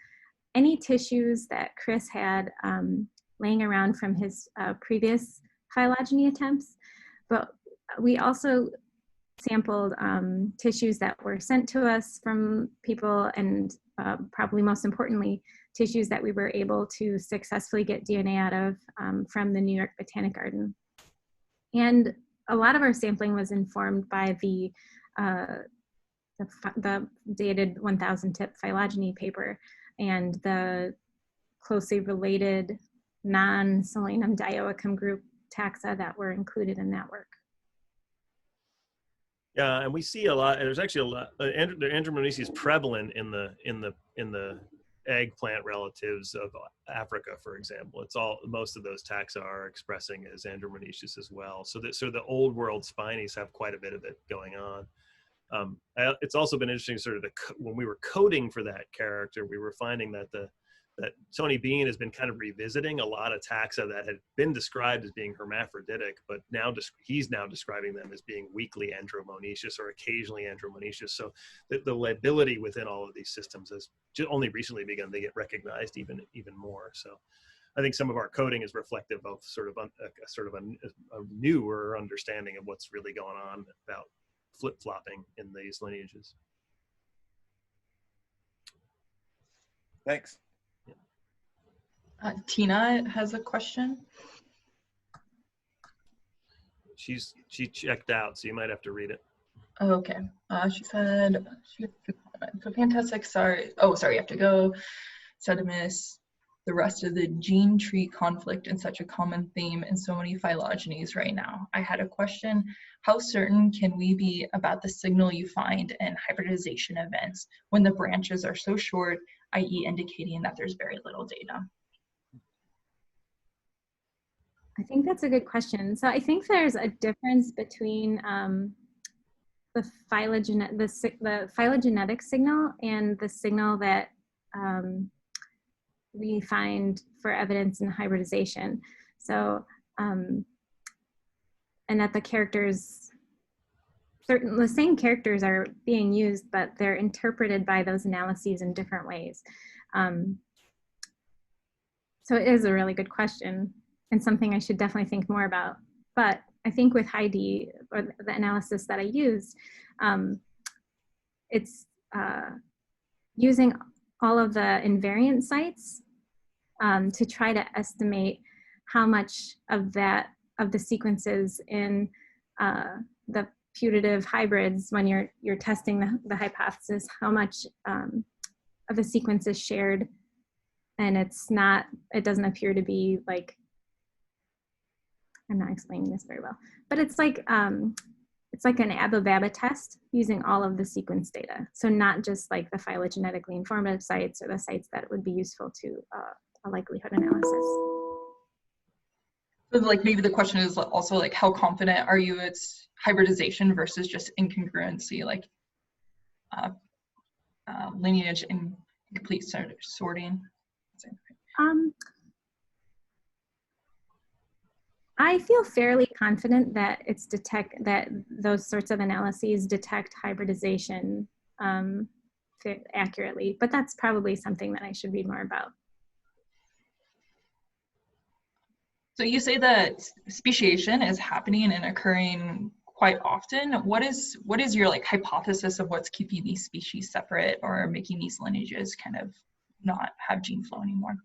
any tissues that Chris had laying around from his previous phylogeny attempts, but we also sampled tissues that were sent to us from people, and probably most importantly, tissues that we were able to successfully get DNA out of from the New York Botanic Garden. And a lot of our sampling was informed by the dated 1000 tip phylogeny paper and the closely related non-solanum dioecum group taxa that were included in that work. Yeah, and we see a lot. There's actually a lot. Andromoniaceae is prevalent in the eggplant relatives of Africa, for example. It's all, most of those taxa are expressing as Andromoniaceae as well. So the old world spinies have quite a bit of it going on. It's also been interesting, sort of when we were coding for that character, we were finding that that Tony Bean has been kind of revisiting a lot of taxa that had been described as being hermaphroditic, but now he's now describing them as being weakly andromonaceous or occasionally andromonaceous. So the liability within all of these systems has only recently begun to get recognized even more. So I think some of our coding is reflective of sort of a newer understanding of what's really going on about flip-flopping in these lineages. Thanks. Tina has a question. She checked out, so you might have to read it. Oh, okay. She said, she had a comment. So fantastic, sorry. Oh, sorry, you have to go. Sedimus, the rest of the gene tree conflict and such a common theme in so many phylogenies right now. I had a question. How certain can we be about the signal you find in hybridization events when the branches are so short, i.e. indicating that there's very little data? I think that's a good question. So I think there's a difference between the phylogenetic signal and the signal that we find for evidence in hybridization. So, and that the characters, the same characters are being used, but they're interpreted by those analyses in different ways. So it is a really good question, and something I should definitely think more about. But I think with HID, or the analysis that I used, it's using all of the invariant sites to try to estimate how much of the sequences in the putative hybrids, when you're testing the hypothesis, how much of the sequence is shared, and it doesn't appear to be like, I'm not explaining this very well, but it's like an ABABABA test using all of the sequence data. So not just like the phylogenetically informative sites or the sites that would be useful to a likelihood analysis. So like maybe the question is also like, how confident are you it's hybridization versus just incongruency, like lineage incomplete sorting? I feel fairly confident that that those sorts of analyses detect hybridization accurately, but that's probably something that I should read more about. So you say that speciation is happening and occurring quite often. What is your like hypothesis of what's keeping these species separate or making these lineages kind of not have gene flow anymore?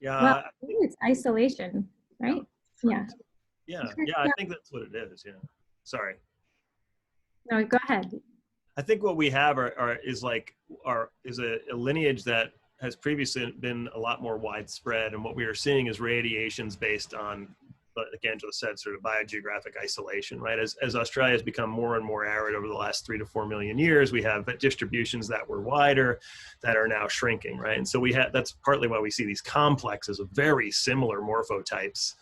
Yeah. Well, I think it's isolation, right? Yeah. Yeah, I think that's what it is. Yeah. Sorry. No, go ahead. I think what we have is a lineage that has previously been a lot more widespread, and what we are seeing is radiations based on, like Angela said, sort of biogeographic isolation, right? As Australia has become more and more arid over the last 3 to 4 million years, we have distributions that were wider that are now shrinking, right? And so that's partly why we see these complexes of very similar morphotypes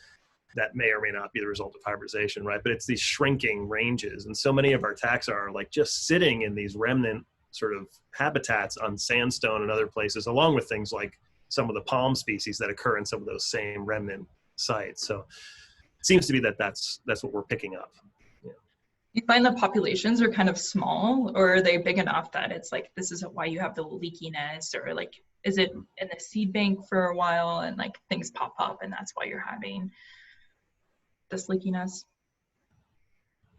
that may or may not be the result of hybridization, right? But it's these shrinking ranges. And so many of our taxa are like just sitting in these remnant sort of habitats on sandstone and other places, along with things like some of the palm species that occur in some of those same remnant sites. So it seems to be that's what we're picking up. Yeah. You find the populations are kind of small, or are they big enough that it's like, this is why you have the leakiness, or like, is it in the seed bank for a while and like things pop up and that's why you're having this leakiness?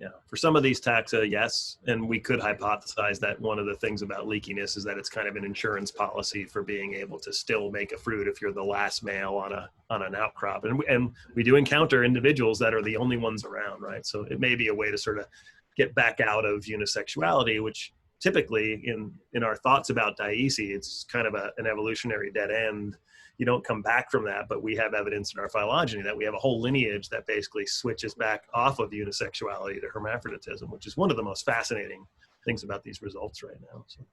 Yeah, for some of these taxa, yes. And we could hypothesize that one of the things about leakiness is that it's kind of an insurance policy for being able to still make a fruit if you're the last male on an outcrop. And we do encounter individuals that are the only ones around, right? So it may be a way to sort of get back out of unisexuality, which typically in our thoughts about dioecy, it's kind of an evolutionary dead end. You don't come back from that, but we have evidence in our phylogeny that we have a whole lineage that basically switches back off of unisexuality to hermaphroditism, which is one of the most fascinating things about these results right now. So.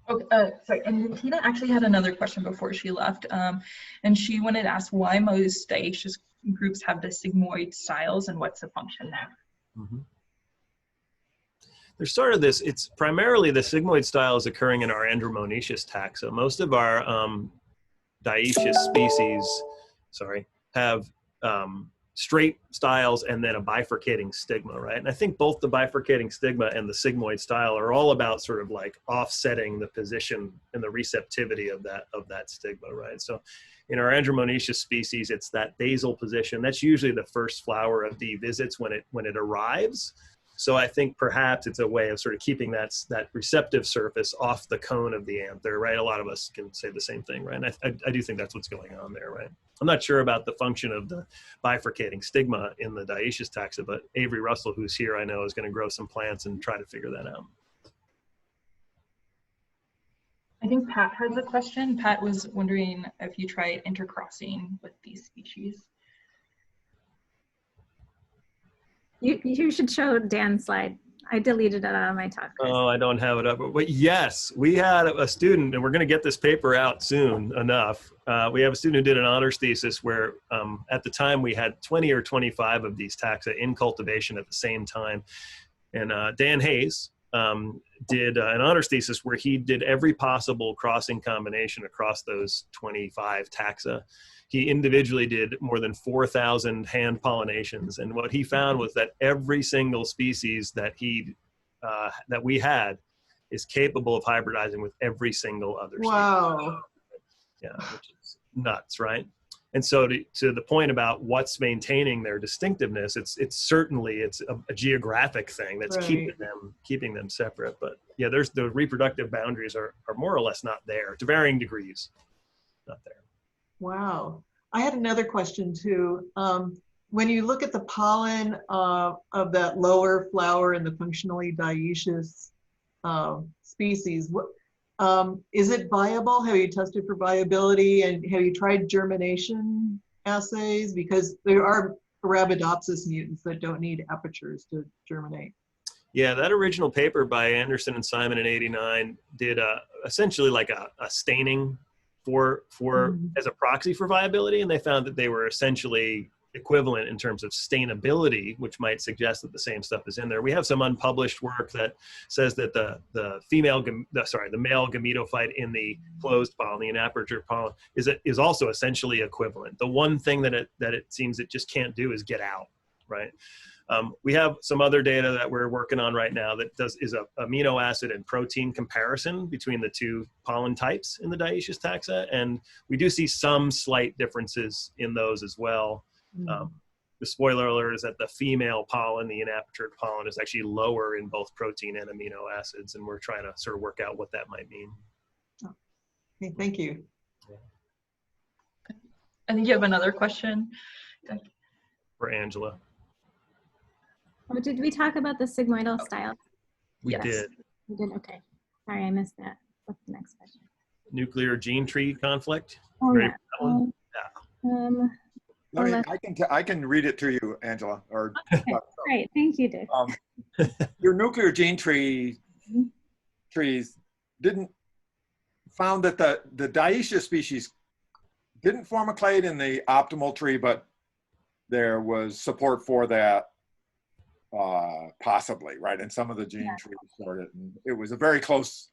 Okay, sorry, and Tina actually had another question before she left, and she wanted to ask why most dioecious groups have the sigmoid styles and what's the function there. Mm-hmm. There's sort of this, it's primarily the sigmoid styles occurring in our andromonaceous taxa. Most of our dioecious species, have straight styles and then a bifurcating stigma, right? And I think both the bifurcating stigma and the sigmoid style are all about sort of like offsetting the position and the receptivity of that stigma, right? So in our andromonaceous species, it's that basal position. That's usually the first flower of D visits when it arrives. So I think perhaps it's a way of sort of keeping that receptive surface off the cone of the anther, right? A lot of us can say the same thing, right? And I do think that's what's going on there, right? I'm not sure about the function of the bifurcating stigma in the dioecious taxa, but Avery Russell, who's here, I know is going to grow some plants and try to figure that out. I think Pat has a question. Pat was wondering if you tried intercrossing with these species. You should show Dan's slide. I deleted it out of my talk. Oh, I don't have it up. But yes, we had a student, and we're going to get this paper out soon enough. We have a student who did an honors thesis where at the time we had 20 or 25 of these taxa in cultivation at the same time. And Dan Hayes did an honors thesis where he did every possible crossing combination across those 25 taxa. He individually did more than 4,000 hand pollinations, and what he found was that every single species that we had is capable of hybridizing with every single other species. Wow. Yeah, which is nuts, right? And so to the point about what's maintaining their distinctiveness, it's certainly a geographic thing that's right. keeping them separate. But yeah, there's the reproductive boundaries are more or less not there, to varying degrees, not there. Wow. I had another question too. When you look at the pollen of that lower flower in the functionally dioecious species, is it viable? Have you tested for viability, and have you tried germination assays? Because there are Arabidopsis mutants that don't need apertures to germinate. Yeah, that original paper by Anderson and Simon in '89 did essentially like a staining for as a proxy for viability, and they found that they were essentially equivalent in terms of stainability, which might suggest that the same stuff is in there. We have some unpublished work that says that the male gametophyte in the closed pollen, the inaperture pollen, is also essentially equivalent. The one thing that it seems it just can't do is get out, right? We have some other data that we're working on right now that is a amino acid and protein comparison between the two pollen types in the dioecious taxa, and we do see some slight differences in those as well. The spoiler alert is that the female pollen, the inapertured pollen, is actually lower in both protein and amino acids, and we're trying to sort of work out what that might mean. Okay, thank you. I think you have another question. For Angela. Oh, did we talk about the sigmoidal style? We did. We did, okay. Sorry, I missed that. What's the next question? Nuclear gene tree conflict. Oh, yeah. I can read it to you, Angela. Or okay. Great, thank you, Dick. Your nuclear gene trees found that the dioecious species didn't form a clade in the optimal tree, but there was support for that possibly, right? And some of the gene trees sorted. And it was a very close,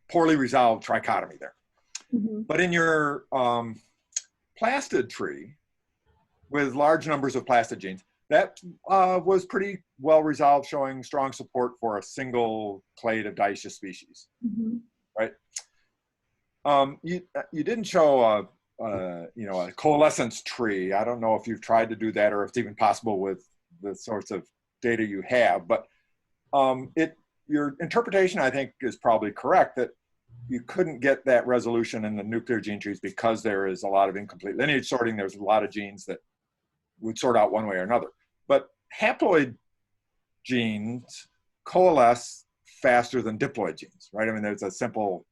poorly resolved trichotomy there. But in your plastid tree with large numbers of plastid genes, that was pretty well resolved, showing strong support for a single clade of dioecious species, right? You didn't show a coalescence tree. I don't know if you've tried to do that or if it's even possible with the sorts of data you have, but your interpretation, I think, is probably correct, that you couldn't get that resolution in the nuclear gene trees because there is a lot of incomplete lineage sorting. There's a lot of genes that would sort out one way or another. But haploid genes coalesce faster than diploid genes, right? I mean, there's a simple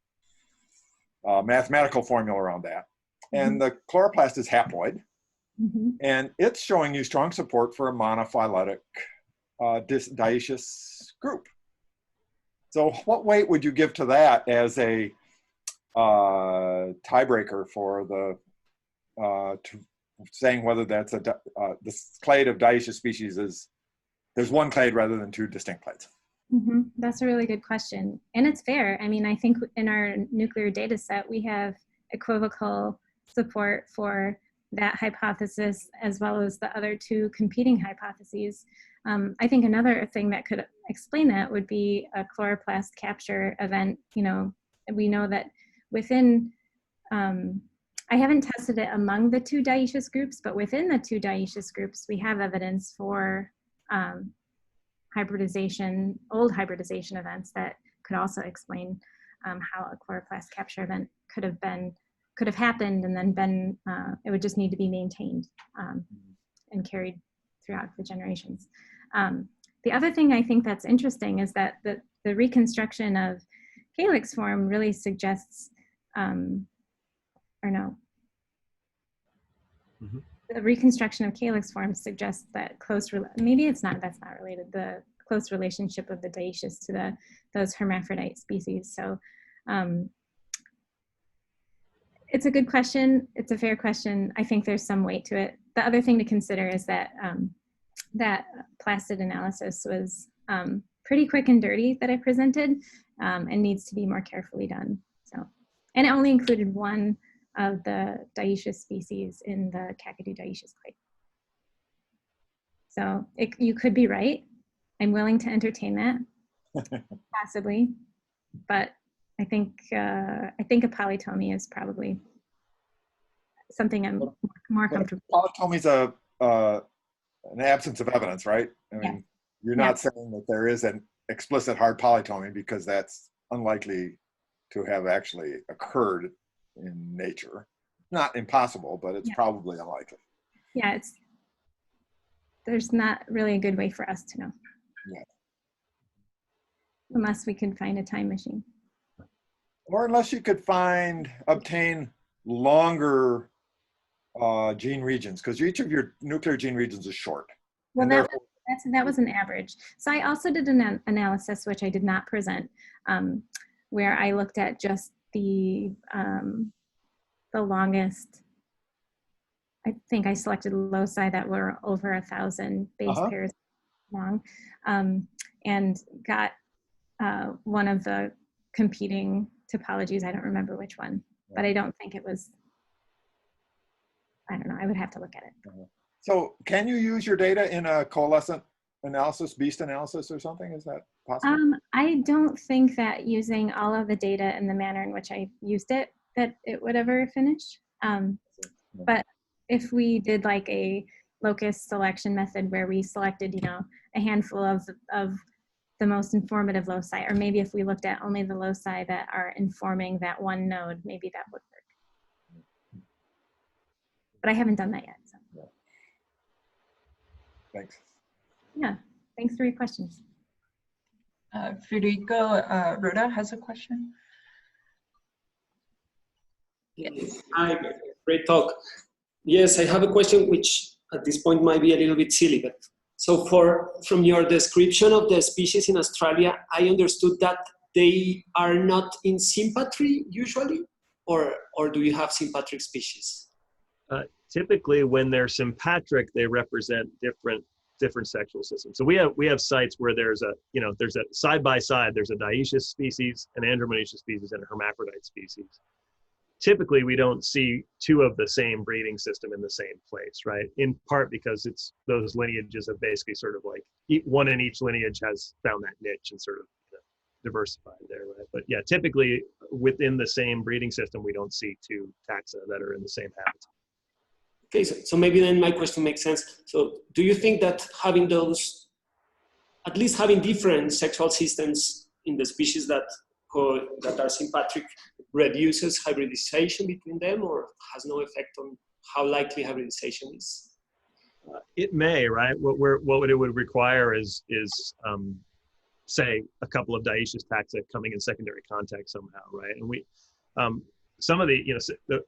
mathematical formula around that. And the chloroplast is haploid, and it's showing you strong support for a monophyletic dioecious group. So what weight would you give to that as a tiebreaker for the saying whether that's this clade of dioecious species is, there's one clade rather than two distinct clades? That's a really good question. And it's fair. I mean, I think in our nuclear data set, we have equivocal support for that hypothesis as well as the other two competing hypotheses. I think another thing that could explain that would be a chloroplast capture event. You know, we know that within, I haven't tested it among the two dioecious groups, but within the two dioecious groups, we have evidence for hybridization, old hybridization events that could also explain how a chloroplast capture event could have happened and then been, it would just need to be maintained and carried throughout the generations. The other thing I think that's interesting is that the reconstruction of calyx form really suggests, the reconstruction of calyx form suggests that maybe that's not related, the close relationship of the dioecious to those hermaphrodite species. So it's a good question. It's a fair question. I think there's some weight to it. The other thing to consider is that that plastid analysis was pretty quick and dirty that I presented and needs to be more carefully done. So, and it only included one of the dioecious species in the Kakadu dioecious clade. So you could be right. I'm willing to entertain that, possibly, but I think a polytomy is probably something I'm more comfortable with. Polytomy is an absence of evidence, right? I mean, you're not saying that there is an explicit hard polytomy because that's unlikely to have actually occurred in nature. Not impossible, but it's probably unlikely. Yeah, there's not really a good way for us to know. Yeah. Unless we could find a time machine. Or unless you could obtain longer gene regions, because each of your nuclear gene regions is short. Well, that was an average. So I also did an analysis, which I did not present, where I looked at just the longest. I think I selected loci that were over 1,000 base pairs long, and got one of the competing topologies. I don't remember which one, but I don't think it was. I don't know. I would have to look at it. So can you use your data in a coalescent analysis, beast analysis or something? Is that possible? I don't think that using all of the data in the manner in which I used it, that it would ever finish. But if we did like a locus selection method where we selected, a handful of the most informative loci, or maybe if we looked at only the loci that are informing that one node, maybe that would work. But I haven't done that yet. So. Yeah. Thanks. Yeah, thanks for your questions. Federico Rhoda has a question. Yes. Hi, great talk. Yes, I have a question which at this point might be a little bit silly, but so from your description of the species in Australia, I understood that they are not in sympatry usually, or do you have sympatric species? Typically, when they're sympatric, they represent different sexual systems. So we have sites where there's a side by side, there's a dioecious species, an andromonaceous species, and a hermaphrodite species. Typically, we don't see two of the same breeding system in the same place, right? In part because those lineages have basically sort of like one in each lineage has found that niche and sort of diversified there, right? But yeah, typically within the same breeding system, we don't see two taxa that are in the same habitat. Okay, so maybe then my question makes sense. So do you think that having at least having different sexual systems in the species that are sympatric reduces hybridization between them, or has no effect on how likely hybridization is? It may, right? What it would require is say a couple of dioecious taxa coming in secondary contact somehow, right? And we, some of the,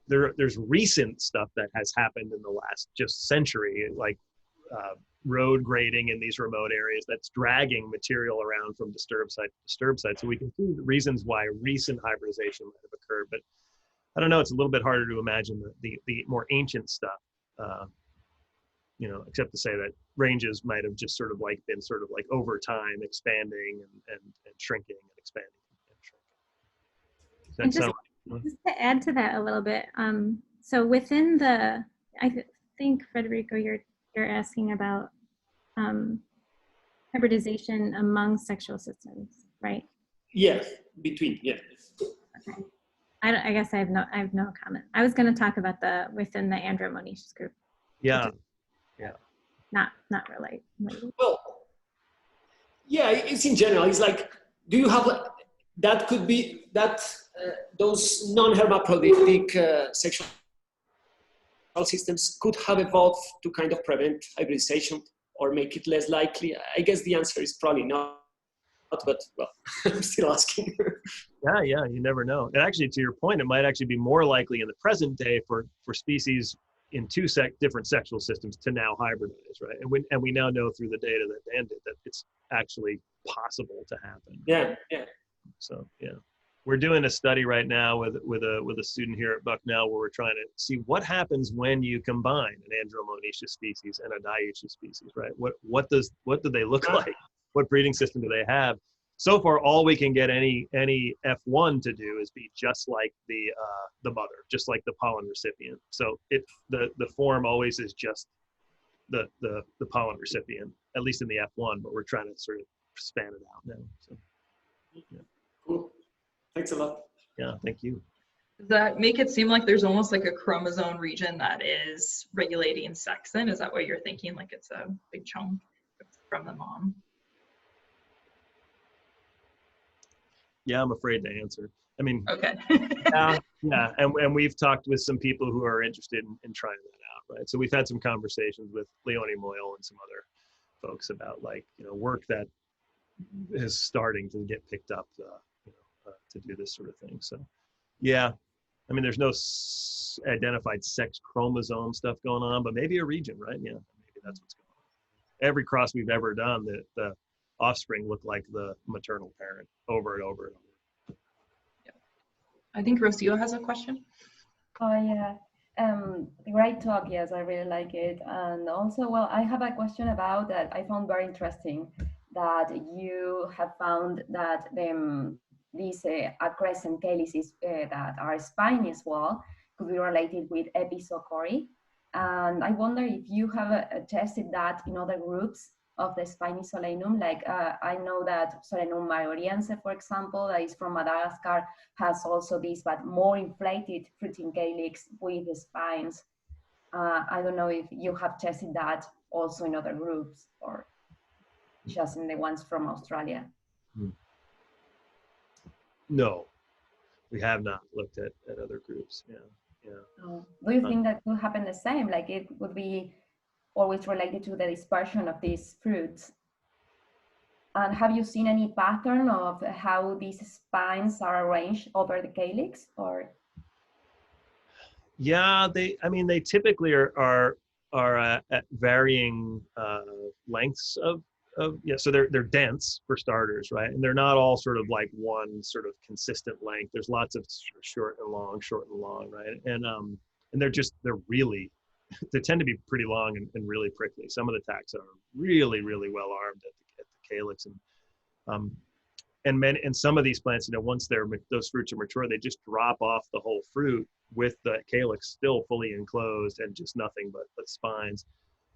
there's recent stuff that has happened in the last just century, like road grading in these remote areas that's dragging material around from disturbed site to disturbed site. So we can see the reasons why recent hybridization might have occurred, but I don't know, it's a little bit harder to imagine the more ancient stuff, except to say that ranges might have just been over time expanding and shrinking and expanding and shrinking. Just to add to that a little bit, so within the, I think Federico, you're asking about hybridization among sexual systems, right? Yes, between, yeah. Okay. I guess I have no comment. I was going to talk about within the andromonaceous group. Yeah. Not related. Well, yeah, it's in general. It's like, do you have that could be that those non-hermaphroditic sexual systems could have evolved to kind of prevent hybridization or make it less likely? I guess the answer is probably not, but well, I'm still asking. Yeah, you never know. And actually, to your point, it might actually be more likely in the present day for species in two different sexual systems to now hybridize, right? And we now know through the data that Dan did that it's actually possible to happen. Yeah. So yeah, we're doing a study right now with a student here at Bucknell where we're trying to see what happens when you combine an andromonaceous species and a dioecious species, right? What do they look like? What breeding system do they have? So far, all we can get any F1 to do is be just like the mother, just like the pollen recipient. So the form always is just the pollen recipient, at least in the F1. But we're trying to sort of span it out now. So, yeah. Cool. Thanks a lot. Yeah, thank you. Does that make it seem like there's almost like a chromosome region that is regulating sex then? Is that what you're thinking? Like it's a big chunk from the mom? Yeah, I'm afraid to answer. I mean, okay. yeah, and we've talked with some people who are interested in trying that out, right? So we've had some conversations with Leonie Moyle and some other folks about work that is starting to get picked up, to do this sort of thing. So, yeah, I mean, there's no identified sex chromosome stuff going on, but maybe a region, right? Yeah, maybe that's what's going on. Every cross we've ever done, the offspring look like the maternal parent over and over and over. Yeah. I think Rocio has a question. Oh yeah, great talk. Yes, I really like it. And also, well, I have a question about that. I found very interesting that you have found that these accrescent calyces that are spiny as well could be related with epizoochory. And I wonder if you have tested that in other groups of the spiny solanum. Like I know that Solanum mayoriense, for example, that is from Madagascar, has also this, but more inflated fruiting calyx with the spines. I don't know if you have tested that also in other groups or just in the ones from Australia. No, we have not looked at other groups. Yeah. Do you think that could happen the same? Like it would be always related to the dispersion of these fruits? And have you seen any pattern of how these spines are arranged over the calyx, or? Yeah, they typically are at varying lengths of so they're dense for starters, right? And they're not all sort of like one sort of consistent length. There's lots of short and long, right? And they're really, they tend to be pretty long and really prickly. Some of the taxa are really, really well armed at the calyx, and some of these plants, once those fruits are mature, they just drop off the whole fruit with the calyx still fully enclosed and just nothing but spines.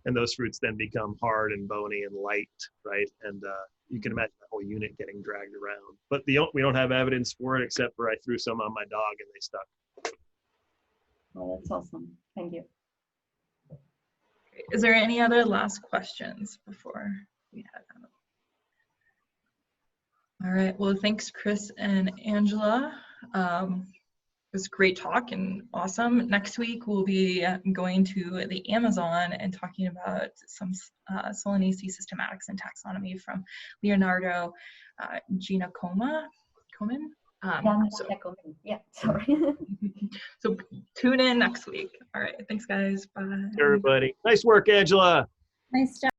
And those fruits then become hard and bony and light, right? And you can imagine the whole unit getting dragged around. But we don't have evidence for it, except for I threw some on my dog and they stuck. Oh, that's awesome. Thank you. Is there any other last questions before we head out? All right, well, thanks, Chris and Angela. was a great talk and awesome. Next week, we'll be going to the Amazon and talking about some Solanaceae systematics and taxonomy from Leonardo Giacomin. Yeah, sorry. So tune in next week. All right, thanks guys. Bye. Everybody, nice work, Angela. Nice job.